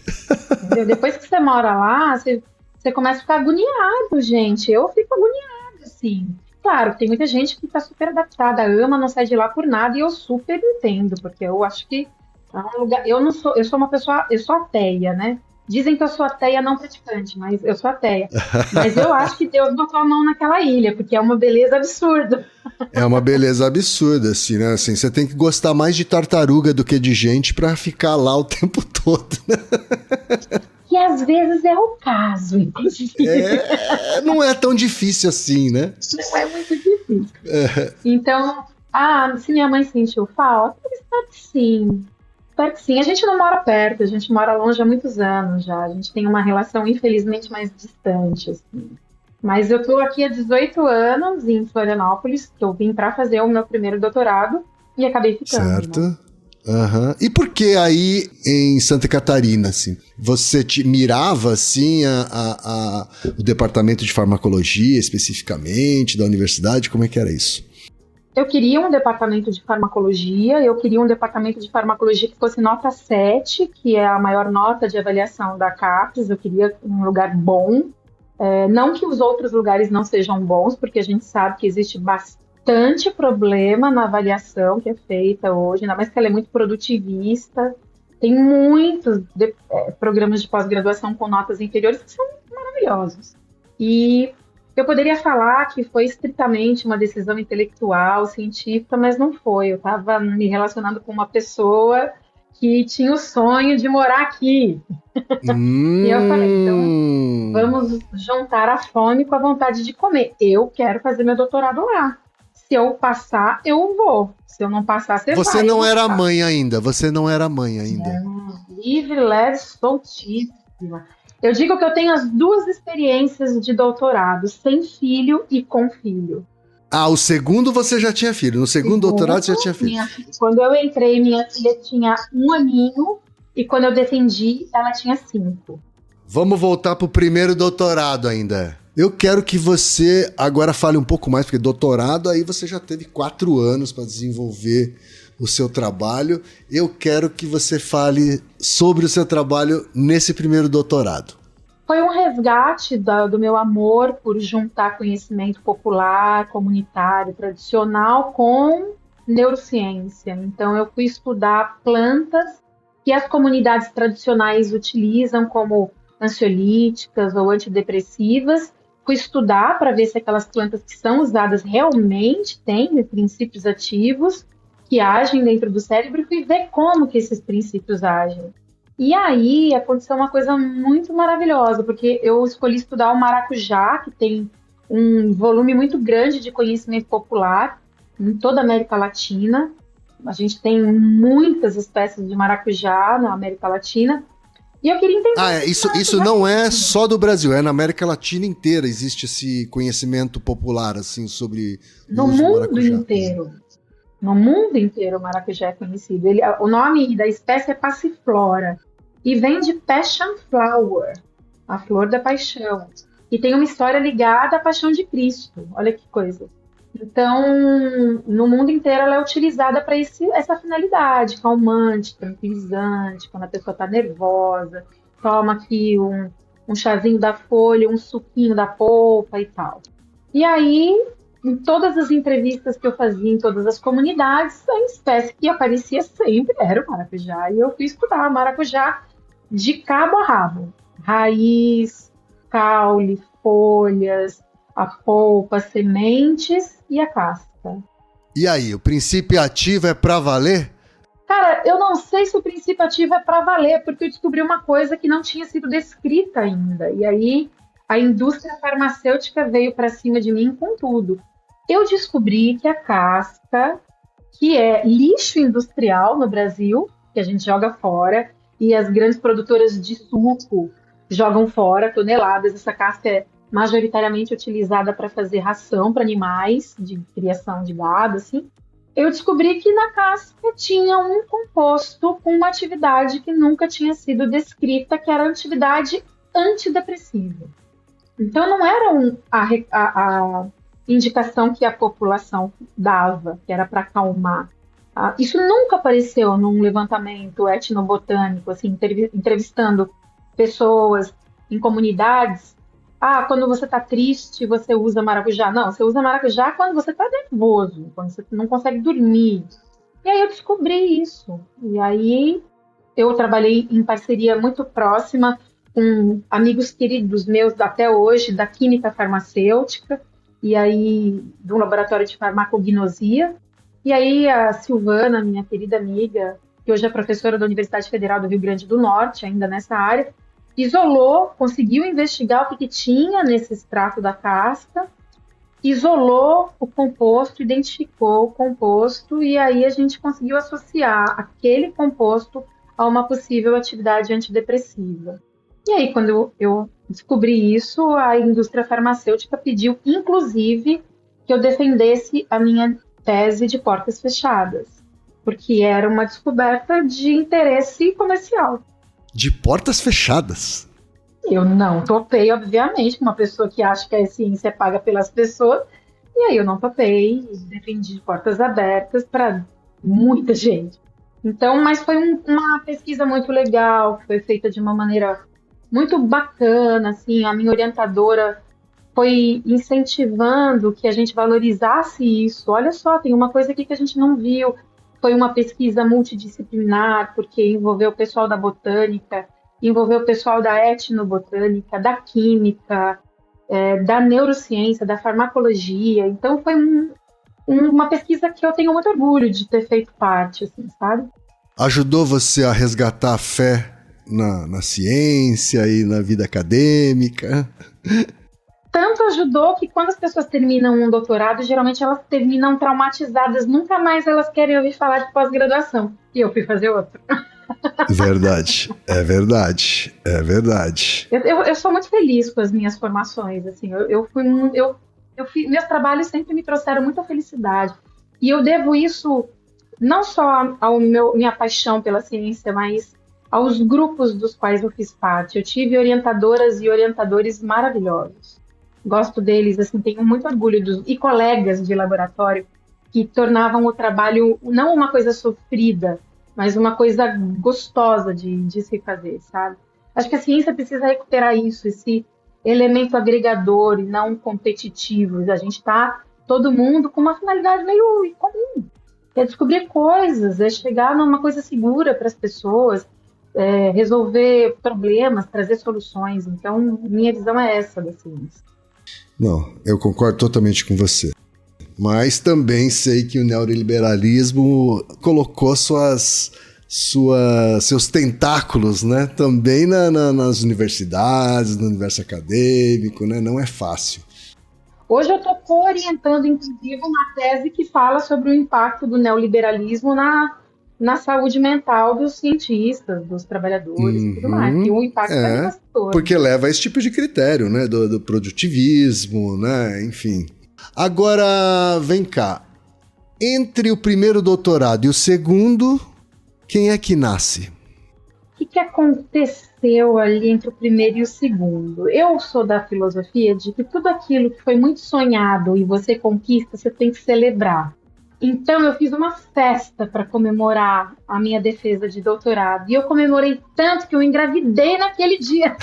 Entendeu? Depois que você mora lá, você começa a ficar agoniado, gente. Eu fico agoniado, assim. Claro, tem muita gente que está super adaptada, ama, não sai de lá por nada, e eu super entendo, porque eu acho que é um lugar. Eu sou uma pessoa, eu sou ateia, né? Dizem que eu sou ateia não praticante, mas eu sou ateia. Mas eu acho que Deus botou a mão naquela ilha, porque é uma beleza absurda. É uma beleza absurda, assim, né? Assim, você tem que gostar mais de tartaruga do que de gente pra ficar lá o tempo todo, né? Que às vezes é o caso, inclusive. Não é tão difícil assim, né? Não é muito difícil. Então, se minha mãe sentiu falta, eu espero que sim. Espero que sim. A gente não mora perto, a gente mora longe há muitos anos já. A gente tem uma relação, infelizmente, mais distante, assim. Mas eu tô aqui há 18 anos em Florianópolis, que eu vim para fazer o meu primeiro doutorado e acabei ficando. Certo. Né? Uhum. E por que aí em Santa Catarina, assim? Você mirava, assim, o departamento de farmacologia especificamente da universidade? Como é que era isso? Eu queria um departamento de farmacologia, que fosse nota 7, que é a maior nota de avaliação da CAPES. Eu queria um lugar bom. Não que os outros lugares não sejam bons, porque a gente sabe que existe bastante problema na avaliação que é feita hoje, ainda mais que ela é muito produtivista. Tem muitos programas de pós-graduação com notas inferiores que são maravilhosos. E eu poderia falar que foi estritamente uma decisão intelectual, científica, mas não foi. Eu estava me relacionando com uma pessoa que tinha o sonho de morar aqui. E eu falei, então vamos juntar a fome com a vontade de comer. Eu quero fazer meu doutorado lá. Se eu passar, eu vou. Se eu não passar, você vai. Você não era mãe ainda. Livre, leve, soltíssima. Eu digo que eu tenho as duas experiências de doutorado, sem filho e com filho. O segundo você já tinha filho. No segundo doutorado você já tinha filho. Quando eu entrei, minha filha tinha 1 aninho e quando eu defendi, ela tinha 5. Vamos voltar pro primeiro doutorado ainda. Eu quero que você agora fale um pouco mais, porque doutorado aí você já teve 4 anos para desenvolver o seu trabalho. Eu quero que você fale sobre o seu trabalho nesse primeiro doutorado. Foi um resgate do meu amor por juntar conhecimento popular, comunitário, tradicional com neurociência. Então, eu fui estudar plantas que as comunidades tradicionais utilizam como ansiolíticas ou antidepressivas. Fui estudar para ver se aquelas plantas que são usadas realmente têm princípios ativos que agem dentro do cérebro e fui ver como que esses princípios agem. E aí aconteceu uma coisa muito maravilhosa, porque eu escolhi estudar o maracujá, que tem um volume muito grande de conhecimento popular em toda a América Latina. A gente tem muitas espécies de maracujá na América Latina. E eu queria entender. Isso não é só do Brasil, é na América Latina inteira existe esse conhecimento popular, assim, sobre o uso do maracujá. Inteiro. No mundo inteiro o maracujá é conhecido. O nome da espécie é passiflora e vem de passion flower, a flor da paixão. E tem uma história ligada à paixão de Cristo. Olha que coisa. Então, no mundo inteiro ela é utilizada para essa finalidade, calmante, tranquilizante, quando a pessoa está nervosa, toma aqui um chazinho da folha, um suquinho da polpa e tal. E aí, em todas as entrevistas que eu fazia em todas as comunidades, a espécie que aparecia sempre era o maracujá. E eu fui estudar maracujá de cabo a rabo. Raiz, caule, folhas, a polpa, sementes e a casca. E aí, o princípio ativo é pra valer? Cara, eu não sei se o princípio ativo é pra valer, porque eu descobri uma coisa que não tinha sido descrita ainda. E aí, a indústria farmacêutica veio pra cima de mim com tudo. Eu descobri que a casca, que é lixo industrial no Brasil, que a gente joga fora, e as grandes produtoras de suco jogam fora toneladas, essa casca é majoritariamente utilizada para fazer ração para animais, de criação de gado, assim. Eu descobri que na casca tinha um composto com uma atividade que nunca tinha sido descrita, que era a atividade antidepressiva. Então não era a indicação que a população dava, que era para acalmar. Isso nunca apareceu num levantamento etnobotânico, assim, entrevistando pessoas em comunidades. Quando você está triste, você usa maracujá. Não, você usa maracujá quando você está nervoso, quando você não consegue dormir. E aí eu descobri isso. E aí eu trabalhei em parceria muito próxima com amigos queridos meus até hoje, da química farmacêutica, e aí do laboratório de farmacognosia. E aí a Silvana, minha querida amiga, que hoje é professora da Universidade Federal do Rio Grande do Norte, ainda nessa área, isolou, conseguiu investigar o que tinha nesse extrato da casca, isolou o composto, identificou o composto e aí a gente conseguiu associar aquele composto a uma possível atividade antidepressiva. E aí, quando eu descobri isso, a indústria farmacêutica pediu, inclusive, que eu defendesse a minha tese de portas fechadas, porque era uma descoberta de interesse comercial. De portas fechadas? Eu não topei, obviamente, uma pessoa que acha que a ciência é paga pelas pessoas, e aí eu não topei, defendi portas abertas para muita gente. Então, mas foi uma pesquisa muito legal, foi feita de uma maneira muito bacana, assim, a minha orientadora foi incentivando que a gente valorizasse isso. Olha só, tem uma coisa aqui que a gente não viu. Foi uma pesquisa multidisciplinar, porque envolveu o pessoal da botânica, envolveu o pessoal da etnobotânica, da química, da neurociência, da farmacologia. Então, foi uma pesquisa que eu tenho muito orgulho de ter feito parte, assim, sabe? Ajudou você a resgatar a fé na ciência e na vida acadêmica? Tanto ajudou que quando as pessoas terminam um doutorado, geralmente elas terminam traumatizadas, nunca mais elas querem ouvir falar de pós-graduação. E eu fui fazer outro. Verdade, é verdade, é verdade. Eu sou muito feliz com as minhas formações, assim, meus trabalhos sempre me trouxeram muita felicidade. E eu devo isso não só à minha paixão pela ciência, mas aos grupos dos quais eu fiz parte. Eu tive orientadoras e orientadores maravilhosos. Gosto deles, assim, tenho muito orgulho e colegas de laboratório que tornavam o trabalho não uma coisa sofrida, mas uma coisa gostosa de se fazer, sabe? Acho que a ciência precisa recuperar isso, esse elemento agregador e não competitivo. A gente está, todo mundo, com uma finalidade meio comum. É descobrir coisas, é chegar numa coisa segura para as pessoas, resolver problemas, trazer soluções. Então, minha visão é essa da ciência. Não, eu concordo totalmente com você. Mas também sei que o neoliberalismo colocou seus tentáculos, né? Também nas universidades, no universo acadêmico, né? Não é fácil. Hoje eu estou orientando, inclusive, uma tese que fala sobre o impacto do neoliberalismo na saúde mental dos cientistas, dos trabalhadores e tudo mais. E o impacto é devastador. Porque leva a esse tipo de critério, né? Do produtivismo, né? Enfim. Agora, vem cá. Entre o primeiro doutorado e o segundo, quem é que nasce? O que aconteceu ali entre o primeiro e o segundo? Eu sou da filosofia de que tudo aquilo que foi muito sonhado e você conquista, você tem que celebrar. Então, eu fiz uma festa para comemorar a minha defesa de doutorado. E eu comemorei tanto que eu engravidei naquele dia.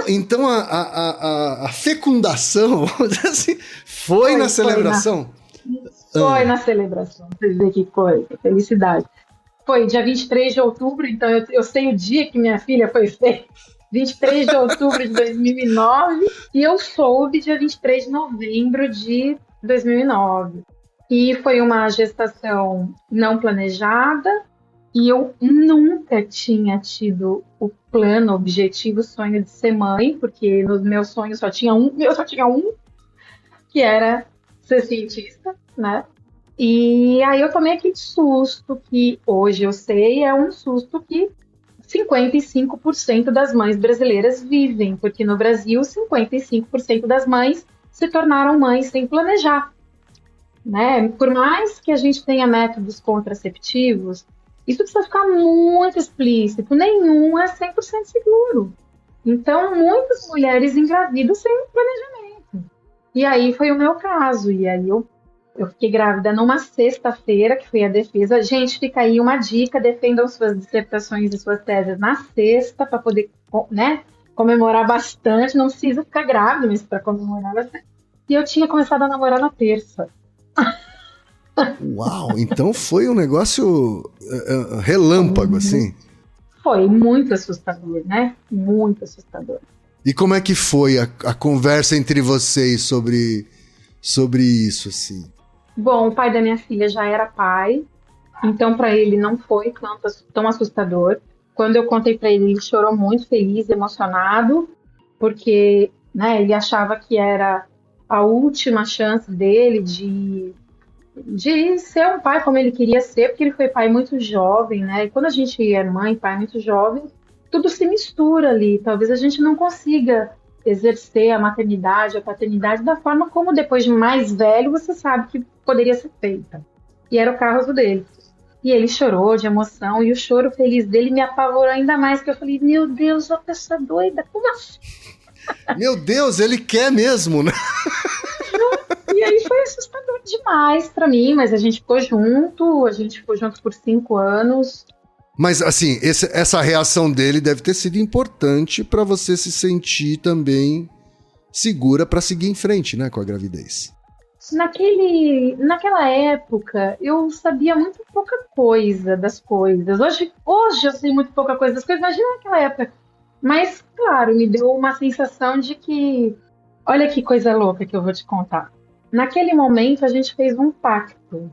Então a fecundação, vamos dizer assim, foi na celebração? Foi na celebração. Vocês veem que coisa, felicidade. Foi dia 23 de outubro, então eu sei o dia que minha filha foi feita. 23 de outubro de 2009, e eu soube dia 23 de novembro de 2009. E foi uma gestação não planejada, e eu nunca tinha tido o plano, objetivo, o sonho de ser mãe, porque nos meus sonhos eu só tinha um, que era ser cientista, né? E aí eu tomei aquele susto que hoje eu sei é um susto que 55% das mães brasileiras vivem, porque no Brasil 55% das mães se tornaram mães sem planejar, né? Por mais que a gente tenha métodos contraceptivos, isso precisa ficar muito explícito, nenhum é 100% seguro. Então, muitas mulheres engravidam sem planejamento. E aí foi o meu caso, e aí eu fiquei grávida numa sexta-feira, que foi a defesa. Gente, fica aí uma dica, defendam suas dissertações e suas teses na sexta, para poder, né, comemorar bastante. Não precisa ficar grávida, mas para comemorar bastante. E eu tinha começado a namorar na terça. Uau, então foi um negócio relâmpago, assim? Foi muito assustador, né? Muito assustador. E como é que foi a conversa entre vocês sobre isso, assim? Bom, o pai da minha filha já era pai, então para ele não foi tão assustador. Quando eu contei para ele, ele chorou muito, feliz, emocionado, porque, né, ele achava que era a última chance dele de ser um pai como ele queria ser, porque ele foi pai muito jovem, né? E quando a gente é mãe, pai muito jovem, tudo se mistura ali. Talvez a gente não consiga exercer a maternidade, a paternidade da forma como depois de mais velho você sabe que poderia ser feita. E era o caso dele. E ele chorou de emoção, e o choro feliz dele me apavorou ainda mais, porque eu falei, meu Deus, uma pessoa doida, como assim? Meu Deus, ele quer mesmo, né? E aí foi assustador demais pra mim, mas a gente ficou junto por 5 anos. Mas, assim, essa reação dele deve ter sido importante para você se sentir também segura para seguir em frente, né, com a gravidez. Naquela época, eu sabia muito pouca coisa das coisas. Hoje eu sei muito pouca coisa das coisas, imagina naquela época. Mas, claro, me deu uma sensação de que... Olha que coisa louca que eu vou te contar. Naquele momento, a gente fez um pacto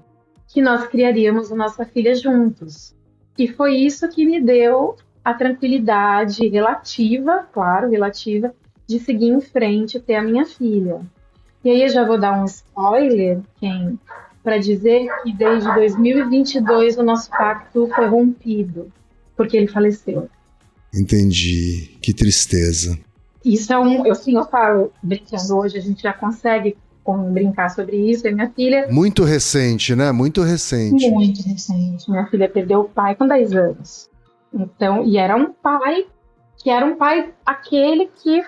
que nós criaríamos a nossa filha juntos. E foi isso que me deu a tranquilidade relativa, de seguir em frente e ter a minha filha. E aí eu já vou dar um spoiler, para dizer que desde 2022 o nosso pacto foi rompido, porque ele faleceu. Entendi, que tristeza. Isso eu falo, brincando hoje, a gente já consegue brincar sobre isso, e minha filha... Muito recente, né? Muito recente. Muito recente. Minha filha perdeu o pai com 10 anos. Então, e era um pai aquele que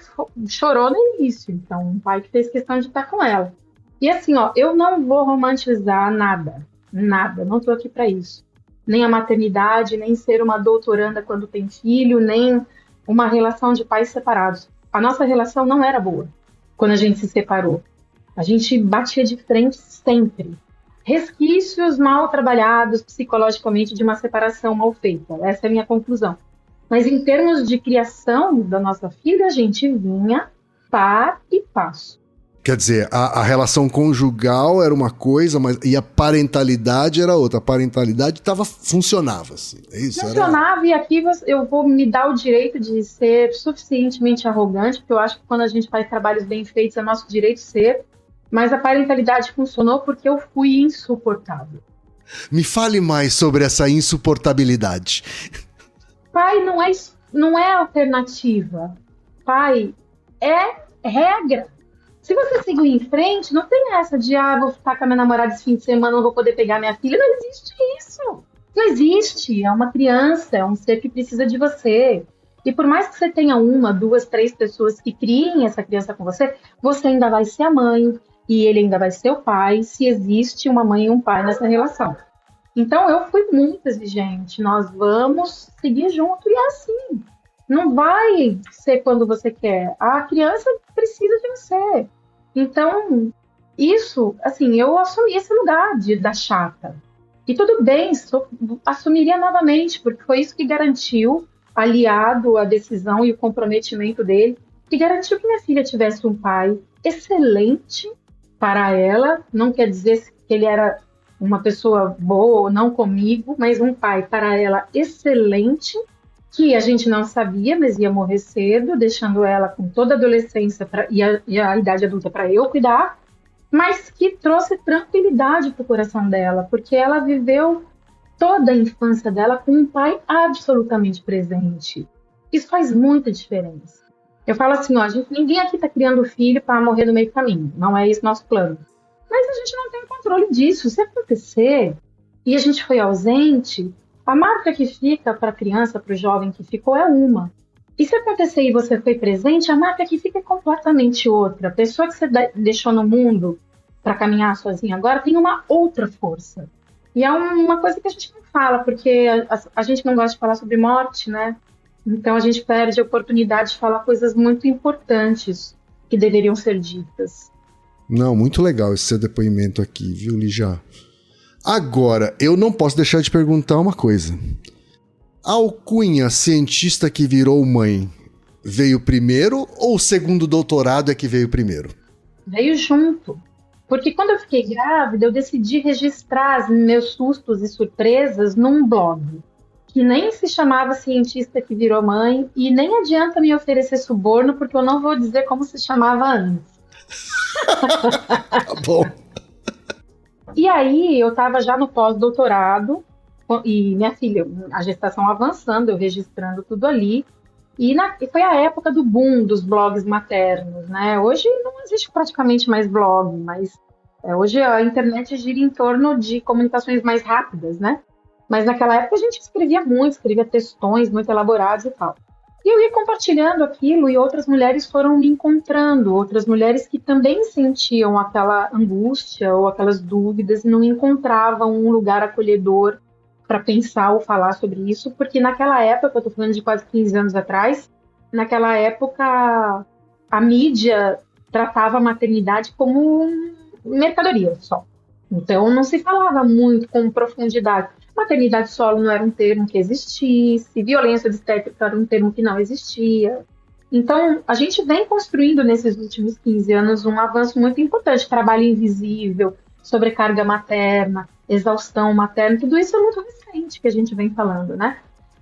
chorou no início. Então, um pai que fez questão de estar com ela. E assim, eu não vou romantizar nada. Nada. Não estou aqui para isso. Nem a maternidade, nem ser uma doutoranda quando tem filho, nem uma relação de pais separados. A nossa relação não era boa. quando a gente se separou. A gente batia de frente sempre. Resquícios mal trabalhados psicologicamente de uma separação mal feita. Essa é a minha conclusão. Mas em termos de criação da nossa filha, a gente vinha par e passo. Quer dizer, a relação conjugal era uma coisa, e a parentalidade era outra. A parentalidade funcionava, assim. É isso? Funcionava, e aqui eu vou me dar o direito de ser suficientemente arrogante, porque eu acho que quando a gente faz trabalhos bem feitos é nosso direito ser, mas a parentalidade funcionou porque eu fui insuportável. Me fale mais sobre essa insuportabilidade. Pai não é alternativa. Pai é regra. Se você seguir em frente, não tem essa de, vou ficar com a minha namorada esse fim de semana, não vou poder pegar minha filha. Não existe isso. Não existe. É uma criança, é um ser que precisa de você. E por mais que você tenha 1, 2, 3 pessoas que criem essa criança com você, você ainda vai ser a mãe e ele ainda vai ser o pai, se existe uma mãe e um pai nessa relação. Então eu fui muito exigente. Nós vamos seguir junto e é assim. Não vai ser quando você quer. A criança precisa de você. Então, isso, assim, eu assumi esse lugar da chata. E tudo bem, assumiria novamente, porque foi isso que garantiu, aliado à decisão e o comprometimento dele, que garantiu que minha filha tivesse um pai excelente para ela. Não quer dizer que ele era uma pessoa boa ou não comigo, mas um pai para ela excelente, que a gente não sabia, mas ia morrer cedo, deixando ela com toda a adolescência e a idade adulta para eu cuidar, mas que trouxe tranquilidade para o coração dela, porque ela viveu toda a infância dela com um pai absolutamente presente. Isso faz muita diferença. Eu falo assim, ninguém aqui está criando filho para morrer no meio do caminho, não é esse nosso plano. Mas a gente não tem controle disso. Se acontecer e a gente foi ausente, a marca que fica para a criança, para o jovem que ficou é uma. E se acontecer e você foi presente, a marca que fica é completamente outra. A pessoa que você deixou no mundo para caminhar sozinha agora tem uma outra força. E é uma coisa que a gente não fala, porque a gente não gosta de falar sobre morte, né? Então a gente perde a oportunidade de falar coisas muito importantes que deveriam ser ditas. Não, muito legal esse seu depoimento aqui, viu, Lígia? Agora, eu não posso deixar de perguntar uma coisa. A alcunha cientista que virou mãe veio primeiro ou o segundo doutorado é que veio primeiro? Veio junto. Porque quando eu fiquei grávida, eu decidi registrar meus sustos e surpresas num blog, que nem se chamava Cientista que Virou Mãe, e nem adianta me oferecer suborno, porque eu não vou dizer como se chamava antes. Tá bom. E aí, eu estava já no pós-doutorado, e minha filha, a gestação avançando, eu registrando tudo ali, e foi a época do boom dos blogs maternos, né? Hoje não existe praticamente mais blog, mas hoje a internet gira em torno de comunicações mais rápidas, né? Mas naquela época a gente escrevia textões muito elaborados e tal. E eu ia compartilhando aquilo e outras mulheres foram me encontrando, outras mulheres que também sentiam aquela angústia ou aquelas dúvidas e não encontravam um lugar acolhedor para pensar ou falar sobre isso, porque naquela época, eu estou falando de quase 15 anos atrás, naquela época a mídia tratava a maternidade como mercadoria só. Então não se falava muito com profundidade. Maternidade solo não era um termo que existisse, violência obstétrica era um termo que não existia. Então, a gente vem construindo nesses últimos 15 anos um avanço muito importante, trabalho invisível, sobrecarga materna, exaustão materna, tudo isso é muito recente que a gente vem falando, né?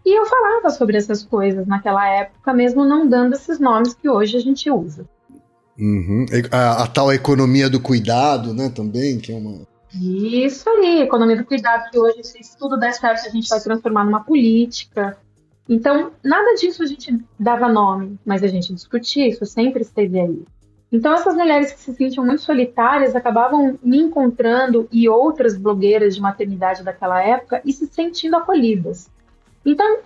E eu falava sobre essas coisas naquela época, mesmo não dando esses nomes que hoje a gente usa. Uhum. A tal economia do cuidado, né, também, que é uma... Isso aí, economia do cuidado, que hoje, se tudo der certo, a gente vai transformar numa política. Então, nada disso a gente dava nome, mas a gente discutia, isso sempre esteve aí. Então, essas mulheres que se sentiam muito solitárias acabavam me encontrando e outras blogueiras de maternidade daquela época e se sentindo acolhidas. Então,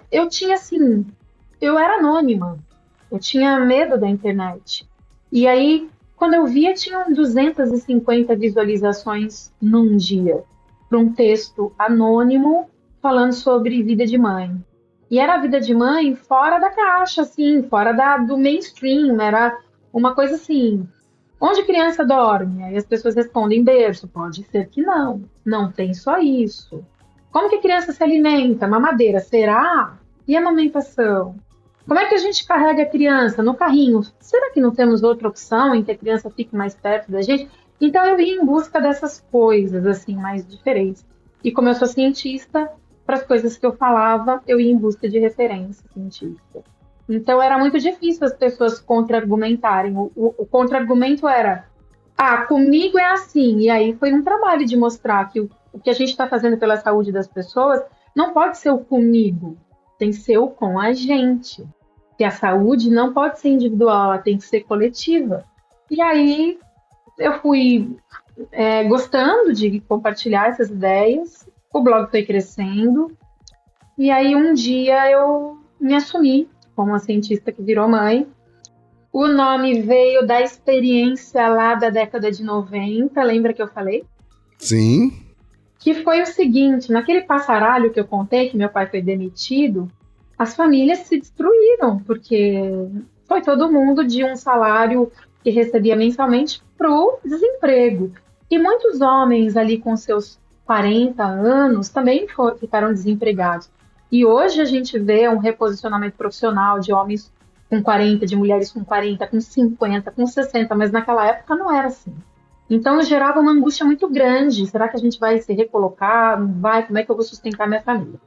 eu era anônima, eu tinha medo da internet. E aí, quando eu via, tinham 250 visualizações num dia para um texto anônimo falando sobre vida de mãe. E era a vida de mãe fora da caixa, assim, fora do mainstream. Era uma coisa assim, Onde criança dorme? Aí as pessoas respondem berço. Pode ser que não. Não tem só isso. Como que a criança se alimenta? Mamadeira, será? E a amamentação? Como é que a gente carrega a criança? No carrinho. Será que não temos outra opção em que a criança fique mais perto da gente? Então eu ia em busca dessas coisas, assim, mais diferentes. E como eu sou cientista, para as coisas que eu falava, eu ia em busca de referência científica. Então era muito difícil as pessoas contra-argumentarem. O contra-argumento era, comigo é assim. E aí foi um trabalho de mostrar que o que a gente está fazendo pela saúde das pessoas não pode ser o comigo, tem que ser o com a gente. Que a saúde não pode ser individual, ela tem que ser coletiva. E aí eu fui gostando de compartilhar essas ideias, o blog foi crescendo, e aí um dia eu me assumi como uma cientista que virou mãe. O nome veio da experiência lá da década de 90, lembra que eu falei? Sim. Que foi o seguinte, naquele passaralho que eu contei, que meu pai foi demitido, as famílias se destruíram, porque foi todo mundo de um salário que recebia mensalmente para o desemprego. E muitos homens ali com seus 40 anos também ficaram desempregados. E hoje a gente vê um reposicionamento profissional de homens com 40, de mulheres com 40, com 50, com 60, mas naquela época não era assim. Então gerava uma angústia muito grande. Será que a gente vai se recolocar? Não vai? Como é que eu vou sustentar minha família?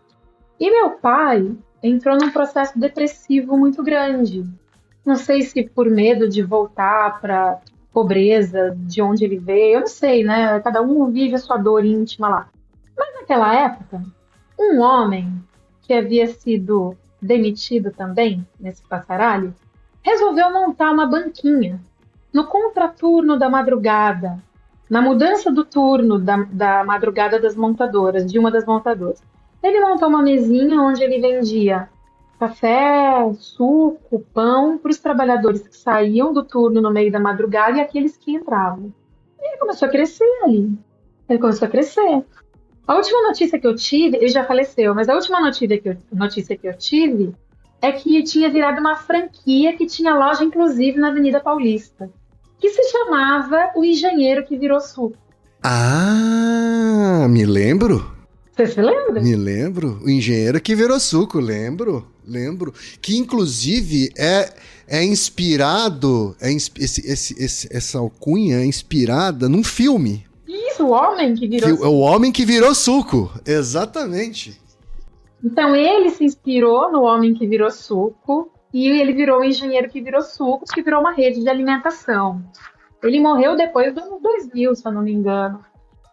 E meu pai entrou num processo depressivo muito grande. Não sei se por medo de voltar para pobreza, de onde ele veio, eu não sei, né? Cada um vive a sua dor íntima lá. Mas naquela época, um homem que havia sido demitido também, nesse passaralho, resolveu montar uma banquinha no contraturno da madrugada, na mudança do turno da madrugada das montadoras, de uma das montadoras. Ele montou uma mesinha onde ele vendia café, suco, pão para os trabalhadores que saíam do turno no meio da madrugada e aqueles que entravam. E ele começou a crescer ali. Ele começou a crescer. A última notícia que eu tive, ele já faleceu, mas a última notícia que eu tive é que tinha virado uma franquia que tinha loja, inclusive, na Avenida Paulista, que se chamava O Engenheiro que Virou Suco. Ah, me lembro. Você se lembra? Me lembro. O Engenheiro que Virou Suco, lembro. Que, inclusive, é inspirado, essa alcunha é inspirada num filme. Isso, O Homem que Virou Suco. O Homem que Virou Suco, exatamente. Então, ele se inspirou no Homem que Virou Suco e ele virou o Engenheiro que Virou Suco, que virou uma rede de alimentação. Ele morreu depois do ano 2000, se eu não me engano.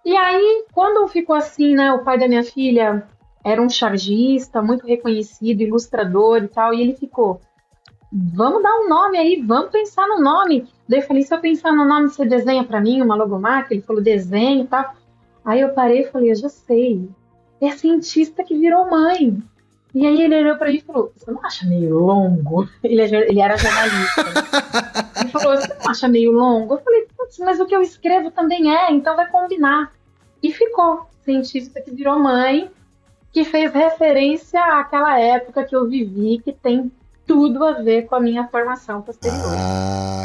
E aí, quando ficou assim, né, o pai da minha filha era um chargista, muito reconhecido, ilustrador e tal, e ele ficou, vamos dar um nome aí, vamos pensar no nome. Daí eu falei, se eu pensar no nome, você desenha pra mim uma logomarca? Ele falou, desenho e tal. Aí eu parei e falei, eu já sei, é a cientista que virou mãe. E aí ele olhou pra mim e falou, você não acha meio longo? Ele era jornalista. Ele falou, você não acha meio longo? Eu falei, mas o que eu escrevo também então vai combinar. E ficou, cientista que virou mãe, que fez referência àquela época que eu vivi, que tem tudo a ver com a minha formação posterior.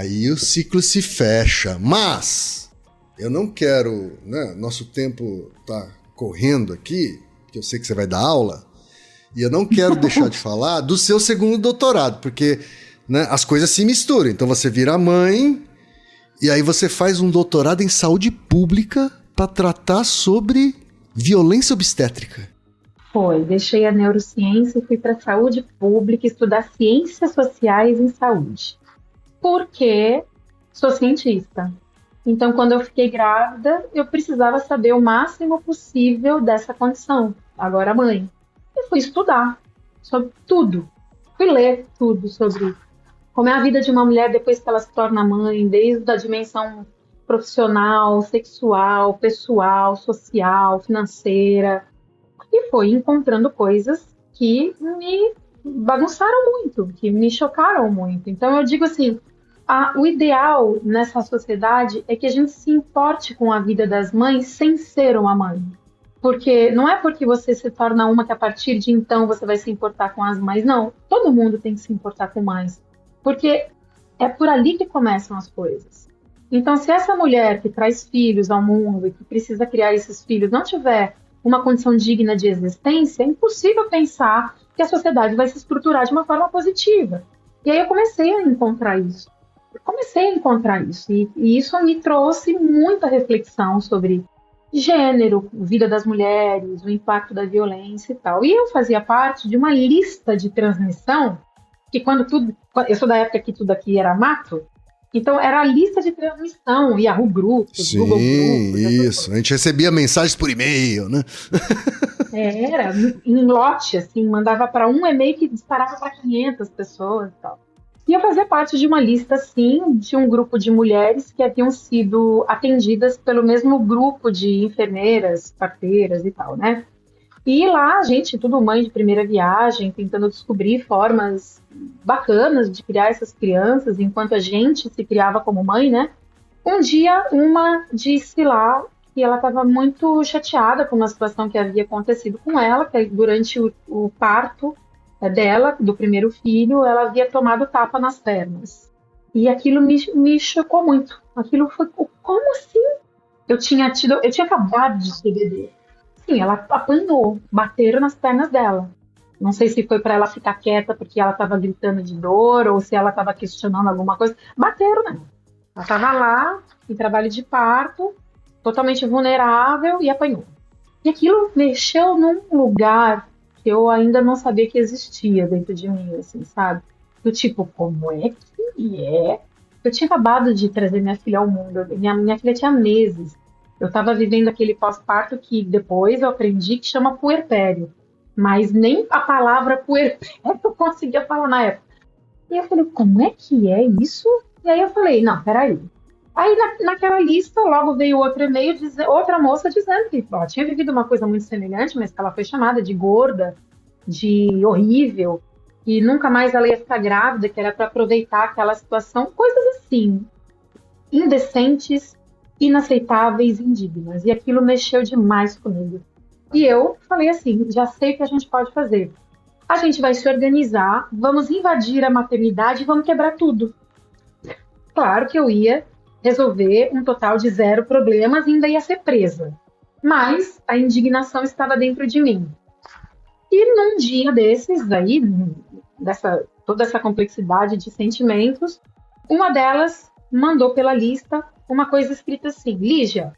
E o ciclo se fecha. Mas eu não quero, né? Nosso tempo tá correndo aqui, que eu sei que você vai dar aula, e eu não quero deixar de falar do seu segundo doutorado, porque, né, as coisas se misturam. Então você vira mãe, e aí você faz um doutorado em saúde pública para tratar sobre violência obstétrica. Foi, deixei a neurociência e fui para a saúde pública estudar ciências sociais em saúde. Porque sou cientista. Então, quando eu fiquei grávida, eu precisava saber o máximo possível dessa condição. Agora, mãe. E fui estudar sobre tudo. Fui ler tudo sobre como é a vida de uma mulher depois que ela se torna mãe, desde a dimensão profissional, sexual, pessoal, social, financeira. E foi encontrando coisas que me bagunçaram muito, que me chocaram muito. Então eu digo assim, o ideal nessa sociedade é que a gente se importe com a vida das mães sem ser uma mãe. Porque não é porque você se torna uma que a partir de então você vai se importar com as mães. Não, todo mundo tem que se importar com mães. Porque é por ali que começam as coisas. Então, se essa mulher que traz filhos ao mundo e que precisa criar esses filhos não tiver uma condição digna de existência, é impossível pensar que a sociedade vai se estruturar de uma forma positiva. E aí eu comecei a encontrar isso. E isso me trouxe muita reflexão sobre gênero, vida das mulheres, o impacto da violência e tal. E eu fazia parte de uma lista de transmissão, que eu sou da época que tudo aqui era mato, então era a lista de transmissão, Yahoo Grupos, Google Sim, Grupos. isso. A gente recebia mensagens por e-mail, né? Era em lote, assim, mandava para um e-mail que disparava para 500 pessoas e tal. E eu fazia parte de uma lista, sim, de um grupo de mulheres que haviam sido atendidas pelo mesmo grupo de enfermeiras, parteiras e tal, né? E lá, gente, tudo mãe de primeira viagem, tentando descobrir formas bacanas de criar essas crianças, enquanto a gente se criava como mãe, né? Um dia, uma disse lá que ela estava muito chateada com uma situação que havia acontecido com ela, que durante o parto dela, do primeiro filho, ela havia tomado tapa nas pernas. E aquilo me chocou muito. Aquilo foi, como assim? Eu tinha acabado de ser bebê. Sim, ela apanhou, bateram nas pernas dela. Não sei se foi para ela ficar quieta porque ela estava gritando de dor ou se ela estava questionando alguma coisa. Bateram nela. Ela estava lá, em trabalho de parto, totalmente vulnerável e apanhou. E aquilo mexeu num lugar que eu ainda não sabia que existia dentro de mim, assim, sabe? Do tipo, como é que é? Eu tinha acabado de trazer minha filha ao mundo. Minha filha tinha meses. Eu estava vivendo aquele pós-parto que depois eu aprendi que chama puerpério. Mas nem a palavra puerpério eu conseguia falar na época. E eu falei, como é que é isso? E aí eu falei, não, peraí. Aí naquela lista logo veio outro e-mail, outra moça dizendo que ela tinha vivido uma coisa muito semelhante, mas que ela foi chamada de gorda, de horrível, que nunca mais ela ia ficar grávida, que era para aproveitar aquela situação, coisas assim, indecentes, inaceitáveis, indignas. E aquilo mexeu demais comigo. E eu falei assim, já sei o que a gente pode fazer. A gente vai se organizar, vamos invadir a maternidade e vamos quebrar tudo. Claro que eu ia resolver um total de 0 problemas e ainda ia ser presa. Mas a indignação estava dentro de mim. E num dia desses aí, toda essa complexidade de sentimentos, uma delas mandou pela lista uma coisa escrita assim, Lígia,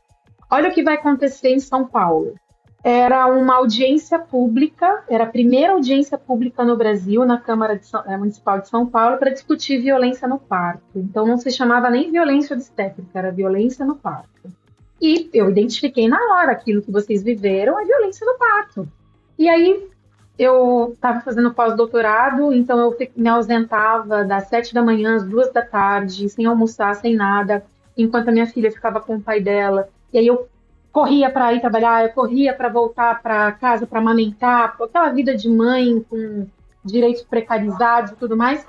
olha o que vai acontecer em São Paulo. Era uma audiência pública, era a primeira audiência pública no Brasil, na Câmara Municipal de São Paulo, para discutir violência no parto. Então não se chamava nem violência obstétrica, era violência no parto. E eu identifiquei na hora aquilo que vocês viveram, é violência no parto. E aí eu estava fazendo pós-doutorado, então eu me ausentava das 7 da manhã às 2 da tarde, sem almoçar, sem nada, enquanto a minha filha ficava com o pai dela. E aí eu corria para ir trabalhar, eu corria para voltar para casa, para amamentar, aquela vida de mãe com direitos precarizados e tudo mais.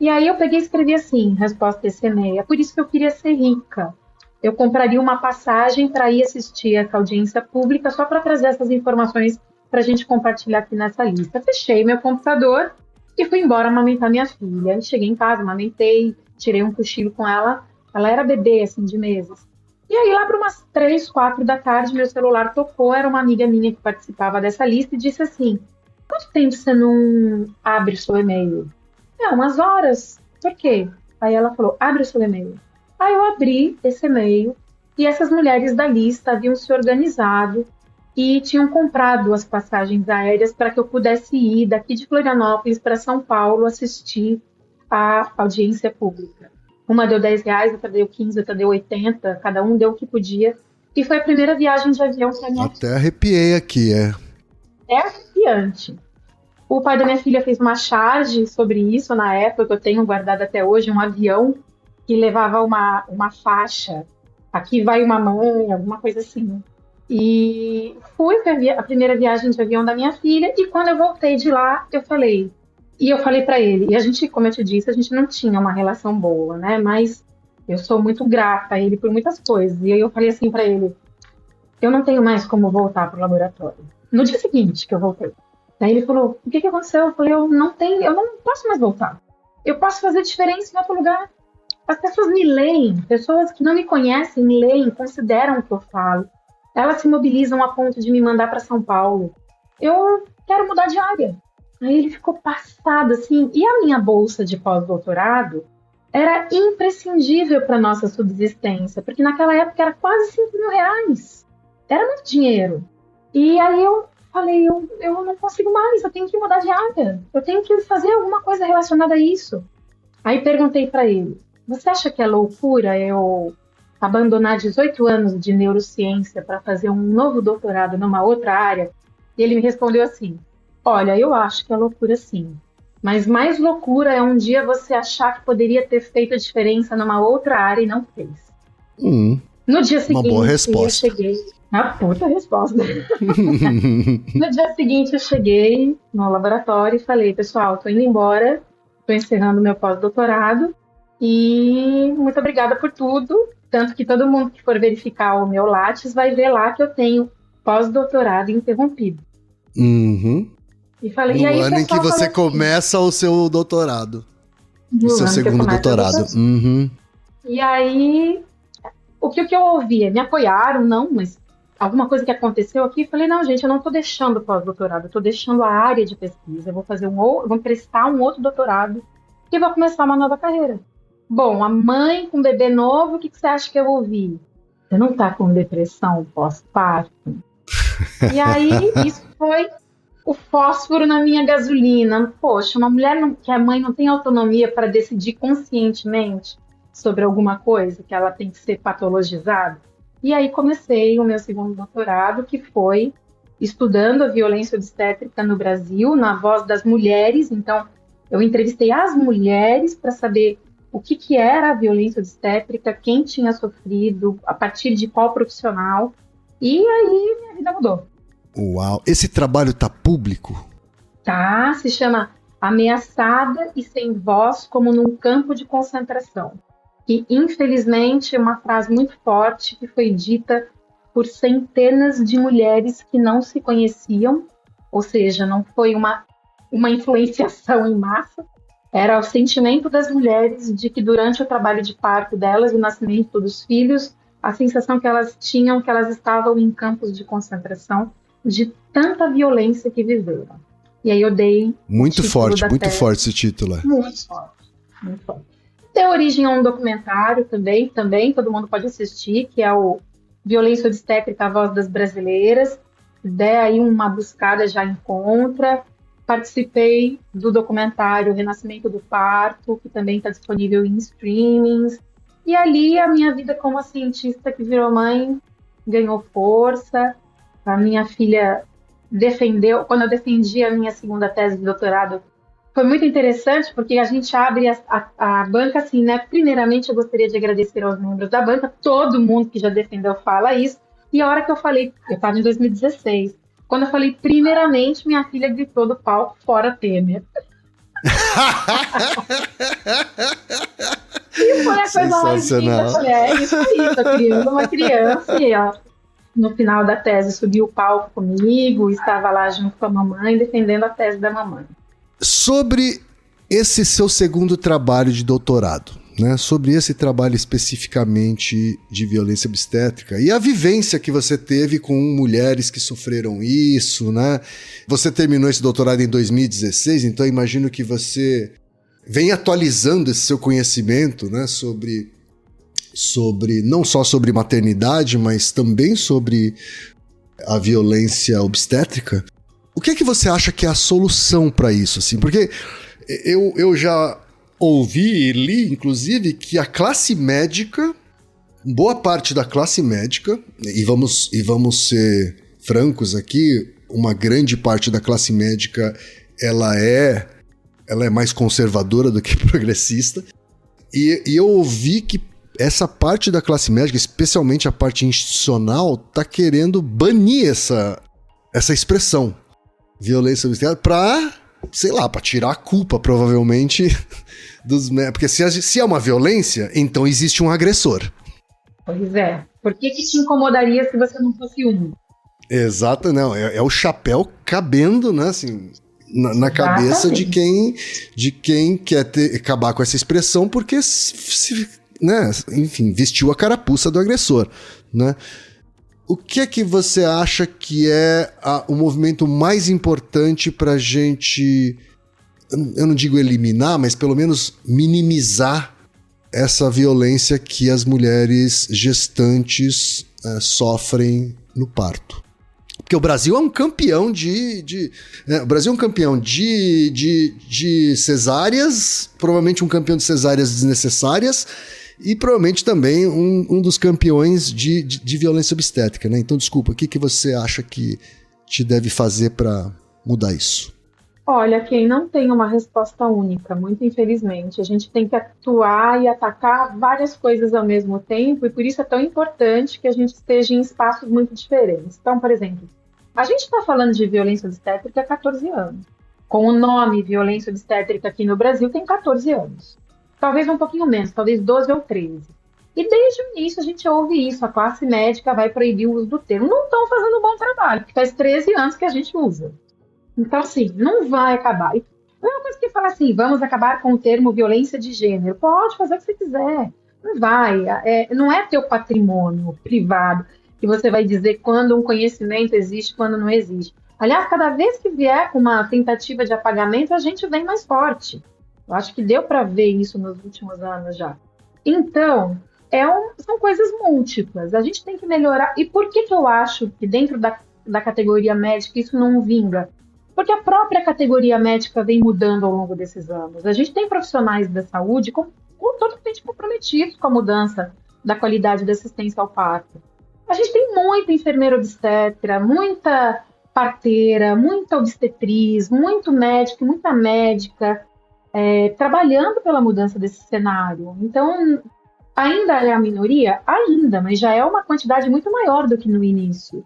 E aí eu peguei e escrevi assim, resposta a esse e-mail, é por isso que eu queria ser rica. Eu compraria uma passagem para ir assistir essa audiência pública só para trazer essas informações para a gente compartilhar aqui nessa lista. Fechei meu computador e fui embora amamentar minha filha. Cheguei em casa, amamentei, tirei um cochilo com ela. Ela era bebê, assim, de meses. E aí, lá para umas 3, 4 da tarde, meu celular tocou. Era uma amiga minha que participava dessa lista e disse assim, quanto tempo você não abre o seu e-mail? Umas horas. Por quê? Aí ela falou, abre o seu e-mail. Aí eu abri esse e-mail e essas mulheres da lista haviam se organizado e tinham comprado as passagens aéreas para que eu pudesse ir daqui de Florianópolis para São Paulo assistir a audiência pública. Uma deu R$10, outra deu 15, outra deu 80, cada um deu o que podia. E foi a primeira viagem de avião para minha Até arrepiei aqui, É arrepiante. O pai da minha filha fez uma charge sobre isso na época, que eu tenho guardado até hoje, um avião que levava uma faixa. Aqui vai uma mãe, alguma coisa assim. E fui a primeira viagem de avião da minha filha, e quando eu voltei de lá, eu falei para ele, e a gente, como eu te disse, a gente não tinha uma relação boa, né? Mas eu sou muito grata a ele por muitas coisas. E aí eu falei assim para ele, eu não tenho mais como voltar para o laboratório. No dia seguinte que eu voltei. Aí ele falou, o que aconteceu? Eu falei, eu não posso mais voltar. Eu posso fazer diferença em outro lugar. as pessoas me leem, pessoas que não me conhecem me leem, consideram o que eu falo. Elas se mobilizam a ponto de me mandar para São Paulo. Eu quero mudar de área. Aí ele ficou passado, assim. E a minha bolsa de pós-doutorado era imprescindível para nossa subsistência, porque naquela época era quase 5 mil reais. Era muito dinheiro. E aí eu falei, eu não consigo mais, eu tenho que mudar de área. Eu tenho que fazer alguma coisa relacionada a isso. Aí perguntei para ele, você acha que é loucura eu abandonar 18 anos de neurociência para fazer um novo doutorado numa outra área? E ele me respondeu assim, olha, eu acho que é loucura sim, mas mais loucura é um dia você achar que poderia ter feito a diferença numa outra área e não fez. No dia seguinte, uma boa resposta. Eu cheguei... Ah, puta resposta. No dia seguinte, eu cheguei no laboratório e falei, pessoal, tô indo embora, tô encerrando meu pós-doutorado e muito obrigada por tudo. Tanto que todo mundo que for verificar o meu Lattes vai ver lá que eu tenho pós-doutorado interrompido. E falei, no e aí, ano em que você começa o seu doutorado. O seu segundo doutorado. E aí, o que eu ouvia? Me apoiaram? Não, mas alguma coisa que aconteceu aqui? Falei, não, gente, eu não estou deixando o pós-doutorado, eu estou deixando a área de pesquisa. Eu vou vou prestar um outro doutorado e vou começar uma nova carreira. Bom, a mãe com bebê novo, o que você acha que eu ouvi? Você não está com depressão pós-parto? E aí, isso foi o fósforo na minha gasolina. Poxa, uma mulher que a mãe não tem autonomia para decidir conscientemente sobre alguma coisa, que ela tem que ser patologizada. E aí comecei o meu segundo doutorado, que foi estudando a violência obstétrica no Brasil, na voz das mulheres. Então, eu entrevistei as mulheres para saber o que era a violência obstétrica, quem tinha sofrido, a partir de qual profissional. E aí minha vida mudou. Uau! Esse trabalho tá público? Tá, se chama Ameaçada e Sem Voz como num Campo de Concentração. E, infelizmente, uma frase muito forte que foi dita por centenas de mulheres que não se conheciam, ou seja, não foi uma influenciação em massa, era o sentimento das mulheres de que durante o trabalho de parto delas, o nascimento dos filhos, a sensação que elas tinham que elas estavam em campos de concentração de tanta violência que viveram. E aí eu dei muito forte esse título. Muito forte. Deu origem a um documentário também, todo mundo pode assistir, que é o Violência Obstétrica, a Voz das Brasileiras. Se der aí uma buscada, já encontra. Participei do documentário Renascimento do Parto, que também está disponível em streamings. E ali a minha vida como cientista que virou mãe ganhou força. A minha filha defendeu, quando eu defendi a minha segunda tese de doutorado, foi muito interessante, porque a gente abre a banca assim, né? Primeiramente, eu gostaria de agradecer aos membros da banca, todo mundo que já defendeu fala isso. E a hora que eu falei, eu estava em 2016, quando eu falei primeiramente, minha filha gritou do palco, fora Temer. E foi a coisa mais linda. Eu falei, é isso aí, tô criando uma criança. E ó, no final da tese subiu o palco comigo, estava lá junto com a mamãe, defendendo a tese da mamãe. Sobre esse seu segundo trabalho de doutorado, né? Sobre esse trabalho especificamente de violência obstétrica e a vivência que você teve com mulheres que sofreram isso, né? Você terminou esse doutorado em 2016, então eu imagino que você vem atualizando esse seu conhecimento, né? Sobre não só sobre maternidade, mas também sobre a violência obstétrica. O que é que você acha que é a solução para isso, assim? Porque eu já ouvi e li, inclusive, que a classe médica, boa parte da classe médica, e vamos ser francos aqui, uma grande parte da classe médica, ela é mais conservadora do que progressista, e eu ouvi que essa parte da classe médica, especialmente a parte institucional, tá querendo banir essa expressão, violência obstétrica, pra tirar a culpa, provavelmente, dos médicos. Porque se é uma violência, então existe um agressor. Pois é. Por que te incomodaria se você não fosse um? Exato, não. É o chapéu cabendo, né, assim, na cabeça de quem quer acabar com essa expressão porque, né, enfim, vestiu a carapuça do agressor, né? O que é que você acha que é o movimento mais importante para a gente, eu não digo eliminar, mas pelo menos minimizar essa violência que as mulheres gestantes sofrem no parto? Porque o Brasil é um campeão o Brasil é um campeão de cesáreas, provavelmente um campeão de cesáreas desnecessárias, e provavelmente também um dos campeões de violência obstétrica, né? Então, desculpa, o que você acha que te deve fazer para mudar isso? Olha, quem não tem uma resposta única, muito infelizmente. A gente tem que atuar e atacar várias coisas ao mesmo tempo, e por isso é tão importante que a gente esteja em espaços muito diferentes. Então, por exemplo, a gente está falando de violência obstétrica há 14 anos. Com o nome violência obstétrica aqui no Brasil tem 14 anos. Talvez um pouquinho menos, talvez 12 ou 13. E desde o início a gente ouve isso, a classe médica vai proibir o uso do termo. Não estão fazendo um bom trabalho, porque faz 13 anos que a gente usa. Então, assim, não vai acabar. E não é uma coisa que fala assim, vamos acabar com o termo violência de gênero. Pode fazer o que você quiser. Não vai. Não é teu patrimônio privado que você vai dizer quando um conhecimento existe, quando não existe. Aliás, cada vez que vier com uma tentativa de apagamento, a gente vem mais forte. Eu acho que deu para ver isso nos últimos anos já. Então, são coisas múltiplas. A gente tem que melhorar. E por que eu acho que dentro da categoria médica isso não vinga? Porque a própria categoria médica vem mudando ao longo desses anos. A gente tem profissionais da saúde totalmente comprometidos com a mudança da qualidade da assistência ao parto. A gente tem muita enfermeira obstetra, muita parteira, muita obstetriz, muito médico, muita médica, trabalhando pela mudança desse cenário. Então, ainda é a minoria? Ainda, mas já é uma quantidade muito maior do que no início.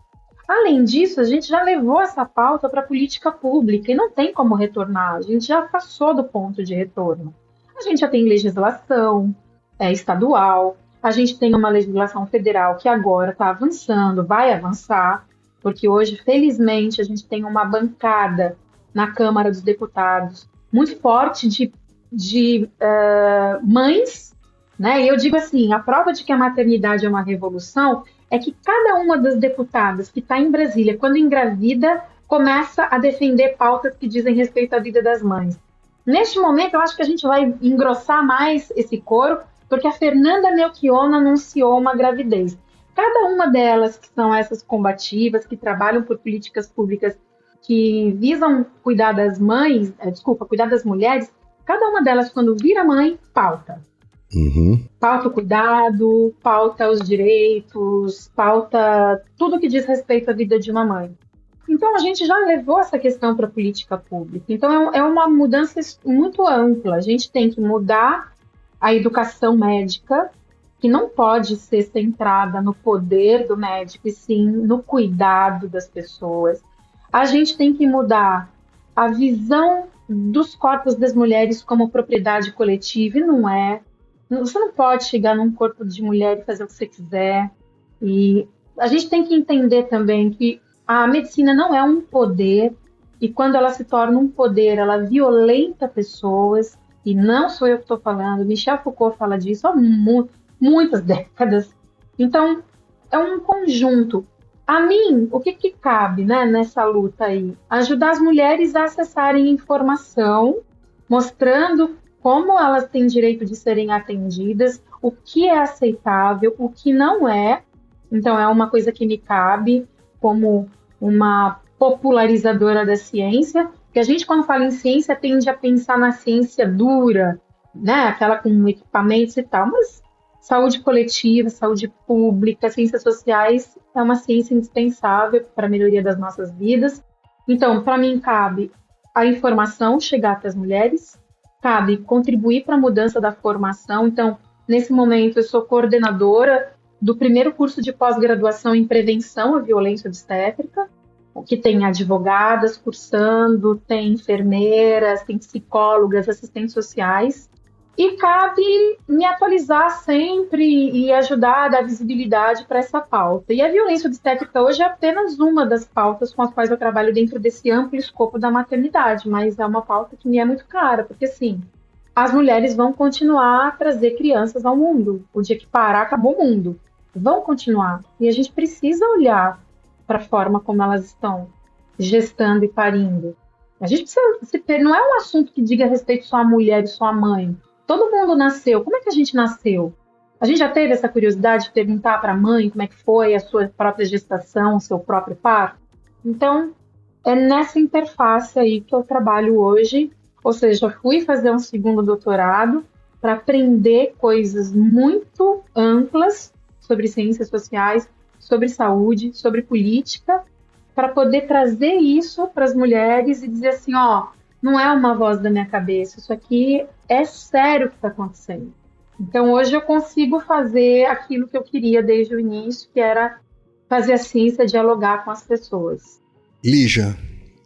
Além disso, a gente já levou essa pauta para a política pública e não tem como retornar. A gente já passou do ponto de retorno. A gente já tem legislação estadual, a gente tem uma legislação federal que agora está avançando, vai avançar, porque hoje, felizmente, a gente tem uma bancada na Câmara dos Deputados muito forte de mães, né? E eu digo assim, a prova de que a maternidade é uma revolução é que cada uma das deputadas que está em Brasília, quando engravida, começa a defender pautas que dizem respeito à vida das mães. Neste momento, eu acho que a gente vai engrossar mais esse coro, porque a Fernanda Melchiona anunciou uma gravidez. Cada uma delas, que são essas combativas, que trabalham por políticas públicas que visam cuidar das cuidar das mulheres, cada uma delas, quando vira mãe, pauta. Uhum. Pauta o cuidado, pauta os direitos, pauta tudo que diz respeito à vida de uma mãe. Então, a gente já levou essa questão para a política pública. Então, é uma mudança muito ampla. A gente tem que mudar a educação médica, que não pode ser centrada no poder do médico, e sim no cuidado das pessoas. A gente tem que mudar a visão dos corpos das mulheres como propriedade coletiva, e não é. Você não pode chegar num corpo de mulher e fazer o que você quiser. E a gente tem que entender também que a medicina não é um poder, e quando ela se torna um poder, ela violenta pessoas, e não sou eu que estou falando, Michel Foucault fala disso há muitas décadas. Então, é um conjunto. A mim, o que cabe, né, nessa luta aí? Ajudar as mulheres a acessarem informação, mostrando como elas têm direito de serem atendidas, o que é aceitável, o que não é. Então, é uma coisa que me cabe como uma popularizadora da ciência, porque a gente, quando fala em ciência, tende a pensar na ciência dura, né? Aquela com equipamentos e tal, mas saúde coletiva, saúde pública, ciências sociais é uma ciência indispensável para a melhoria das nossas vidas. Então, para mim, cabe a informação chegar até as mulheres, cabe contribuir para a mudança da formação. Então, nesse momento, eu sou coordenadora do primeiro curso de pós-graduação em prevenção à violência obstétrica, que tem advogadas cursando, tem enfermeiras, tem psicólogas, assistentes sociais. E cabe me atualizar sempre e ajudar a dar visibilidade para essa pauta. E a violência obstétrica hoje é apenas uma das pautas com as quais eu trabalho dentro desse amplo escopo da maternidade, mas é uma pauta que me é muito cara, porque assim, as mulheres vão continuar a trazer crianças ao mundo. O dia que parar, acabou o mundo. Vão continuar. E a gente precisa olhar para a forma como elas estão gestando e parindo. A gente precisa não é um assunto que diga respeito só à mulher e só à mãe. Todo mundo nasceu. Como é que a gente nasceu? A gente já teve essa curiosidade de perguntar para a mãe como é que foi a sua própria gestação, o seu próprio parto? Então, é nessa interface aí que eu trabalho hoje. Ou seja, fui fazer um segundo doutorado para aprender coisas muito amplas sobre ciências sociais, sobre saúde, sobre política, para poder trazer isso para as mulheres e dizer assim, ó, não é uma voz da minha cabeça, isso aqui é sério o que está acontecendo. Então, hoje eu consigo fazer aquilo que eu queria desde o início, que era fazer a ciência dialogar com as pessoas. Lígia,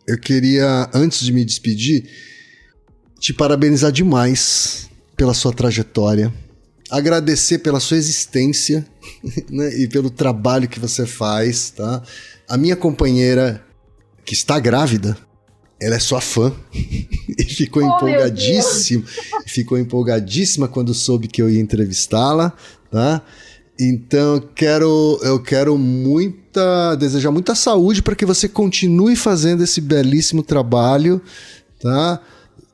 eu queria, antes de me despedir, te parabenizar demais pela sua trajetória, agradecer pela sua existência, né, e pelo trabalho que você faz, tá? A minha companheira, que está grávida, ela é sua fã e ficou empolgadíssima quando soube que eu ia entrevistá-la, tá? Então eu quero desejar muita saúde para que você continue fazendo esse belíssimo trabalho, tá?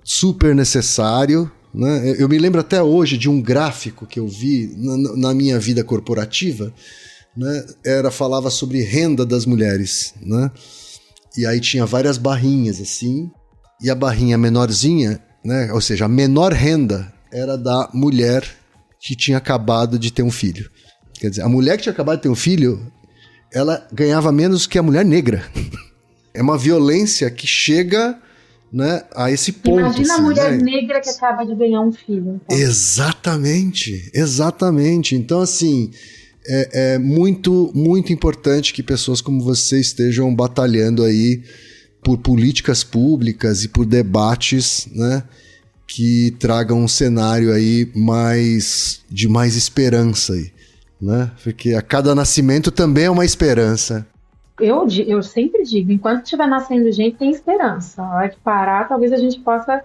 Super necessário, né? Eu me lembro até hoje de um gráfico que eu vi na minha vida corporativa, né? Falava sobre renda das mulheres, né? E aí tinha várias barrinhas assim, e a barrinha menorzinha, né? Ou seja, a menor renda era da mulher que tinha acabado de ter um filho. Quer dizer, a mulher que tinha acabado de ter um filho, ela ganhava menos que a mulher negra. É uma violência que chega, né, a esse ponto. Imagina assim, a mulher né? negra que acaba de ganhar um filho. Então. Exatamente. Então, assim, é muito, muito importante que pessoas como você estejam batalhando aí por políticas públicas e por debates, né, que tragam um cenário aí de mais esperança aí, né? Porque a cada nascimento também é uma esperança. Eu sempre digo, enquanto estiver nascendo gente, tem esperança. A hora que parar, talvez a gente possa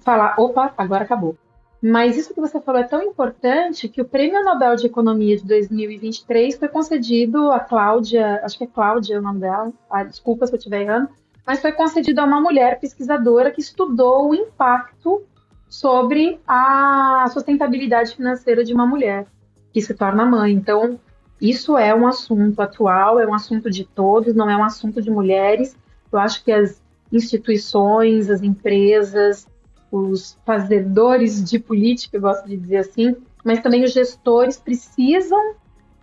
falar, opa, agora acabou. Mas isso que você falou é tão importante que o Prêmio Nobel de Economia de 2023 foi concedido a Cláudia, acho que é Cláudia o nome dela, desculpa se eu estiver errando, mas foi concedido a uma mulher pesquisadora que estudou o impacto sobre a sustentabilidade financeira de uma mulher que se torna mãe. Então, isso é um assunto atual, é um assunto de todos, não é um assunto de mulheres. Eu acho que as instituições, as empresas, os fazedores de política, eu gosto de dizer assim, mas também os gestores precisam,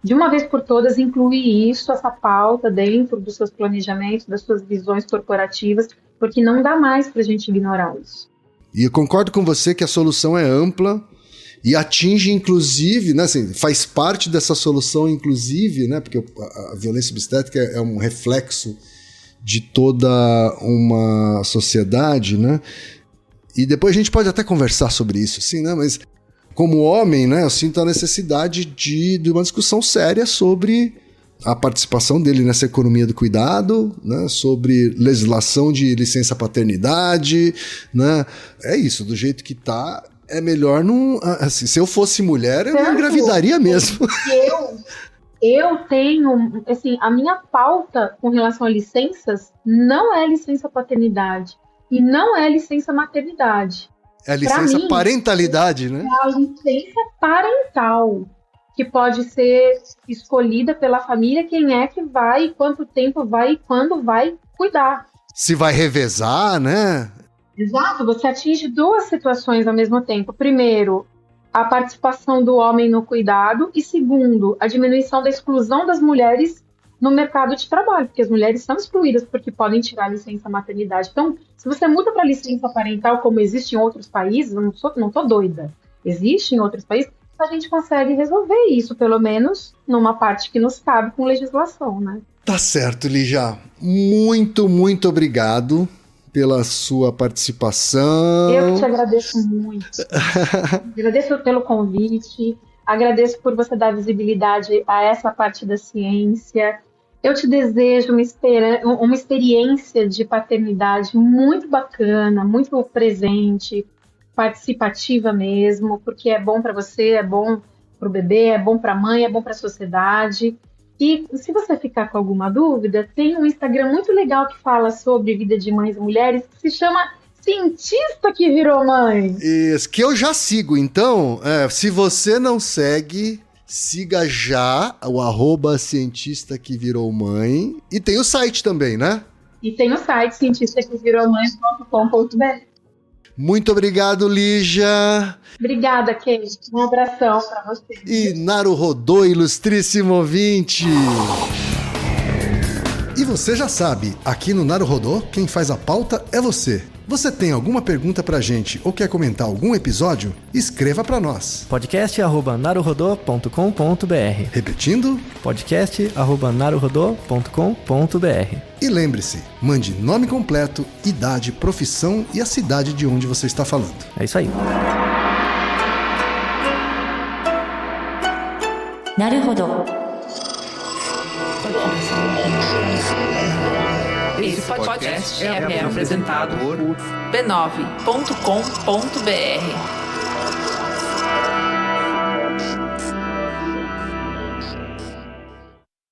de uma vez por todas, incluir isso, essa pauta dentro dos seus planejamentos, das suas visões corporativas, porque não dá mais para a gente ignorar isso. E eu concordo com você que a solução é ampla e atinge, inclusive, né, assim, faz parte dessa solução, inclusive, né, porque a violência obstétrica é um reflexo de toda uma sociedade, né? E depois a gente pode até conversar sobre isso, assim, né? Mas como homem, né, eu sinto a necessidade de uma discussão séria sobre a participação dele nessa economia do cuidado, né, sobre legislação de licença paternidade, né? É isso, do jeito que tá, é melhor não... Assim, se eu fosse mulher, eu não engravidaria mesmo. Eu tenho, assim, a minha pauta com relação a licenças não é licença paternidade. E não é licença maternidade. É a licença parentalidade, né? É a licença parental, que pode ser escolhida pela família quem é que vai, quanto tempo vai e quando vai cuidar. Se vai revezar, né? Exato, você atinge duas situações ao mesmo tempo. Primeiro, a participação do homem no cuidado e segundo, a diminuição da exclusão das mulheres no mercado de trabalho, porque as mulheres são excluídas porque podem tirar licença maternidade. Então, se você muda para licença parental, como existe em outros países, eu não tô doida, existe em outros países, a gente consegue resolver isso, pelo menos numa parte que nos cabe com legislação, né? Tá certo, Lígia. Muito, muito obrigado pela sua participação. Eu que te agradeço muito. Agradeço pelo convite, agradeço por você dar visibilidade a essa parte da ciência. Eu te desejo uma experiência de paternidade muito bacana, muito presente, participativa mesmo, porque é bom para você, é bom para o bebê, é bom para a mãe, é bom para a sociedade. E se você ficar com alguma dúvida, tem um Instagram muito legal que fala sobre vida de mães e mulheres, que se chama Cientista que Virou Mãe. Isso, que eu já sigo. Então, se você não segue, siga já o @cientista que virou mãe. E tem o site também, né? E tem o site cientistaquevirou-mãe.com.br. Muito obrigado, Lígia. Obrigada, Kate. Um abração para você. E Naruhodô, ilustríssimo ouvinte. E você já sabe, aqui no Naruhodô, quem faz a pauta é você. Você tem alguma pergunta pra gente ou quer comentar algum episódio? Escreva pra nós. podcast@naruhodô.com.br. Repetindo? podcast@naruhodô.com.br. E lembre-se, mande nome completo, idade, profissão e a cidade de onde você está falando. É isso aí. Naruhodo. Esse podcast é apresentado por b9.com.br.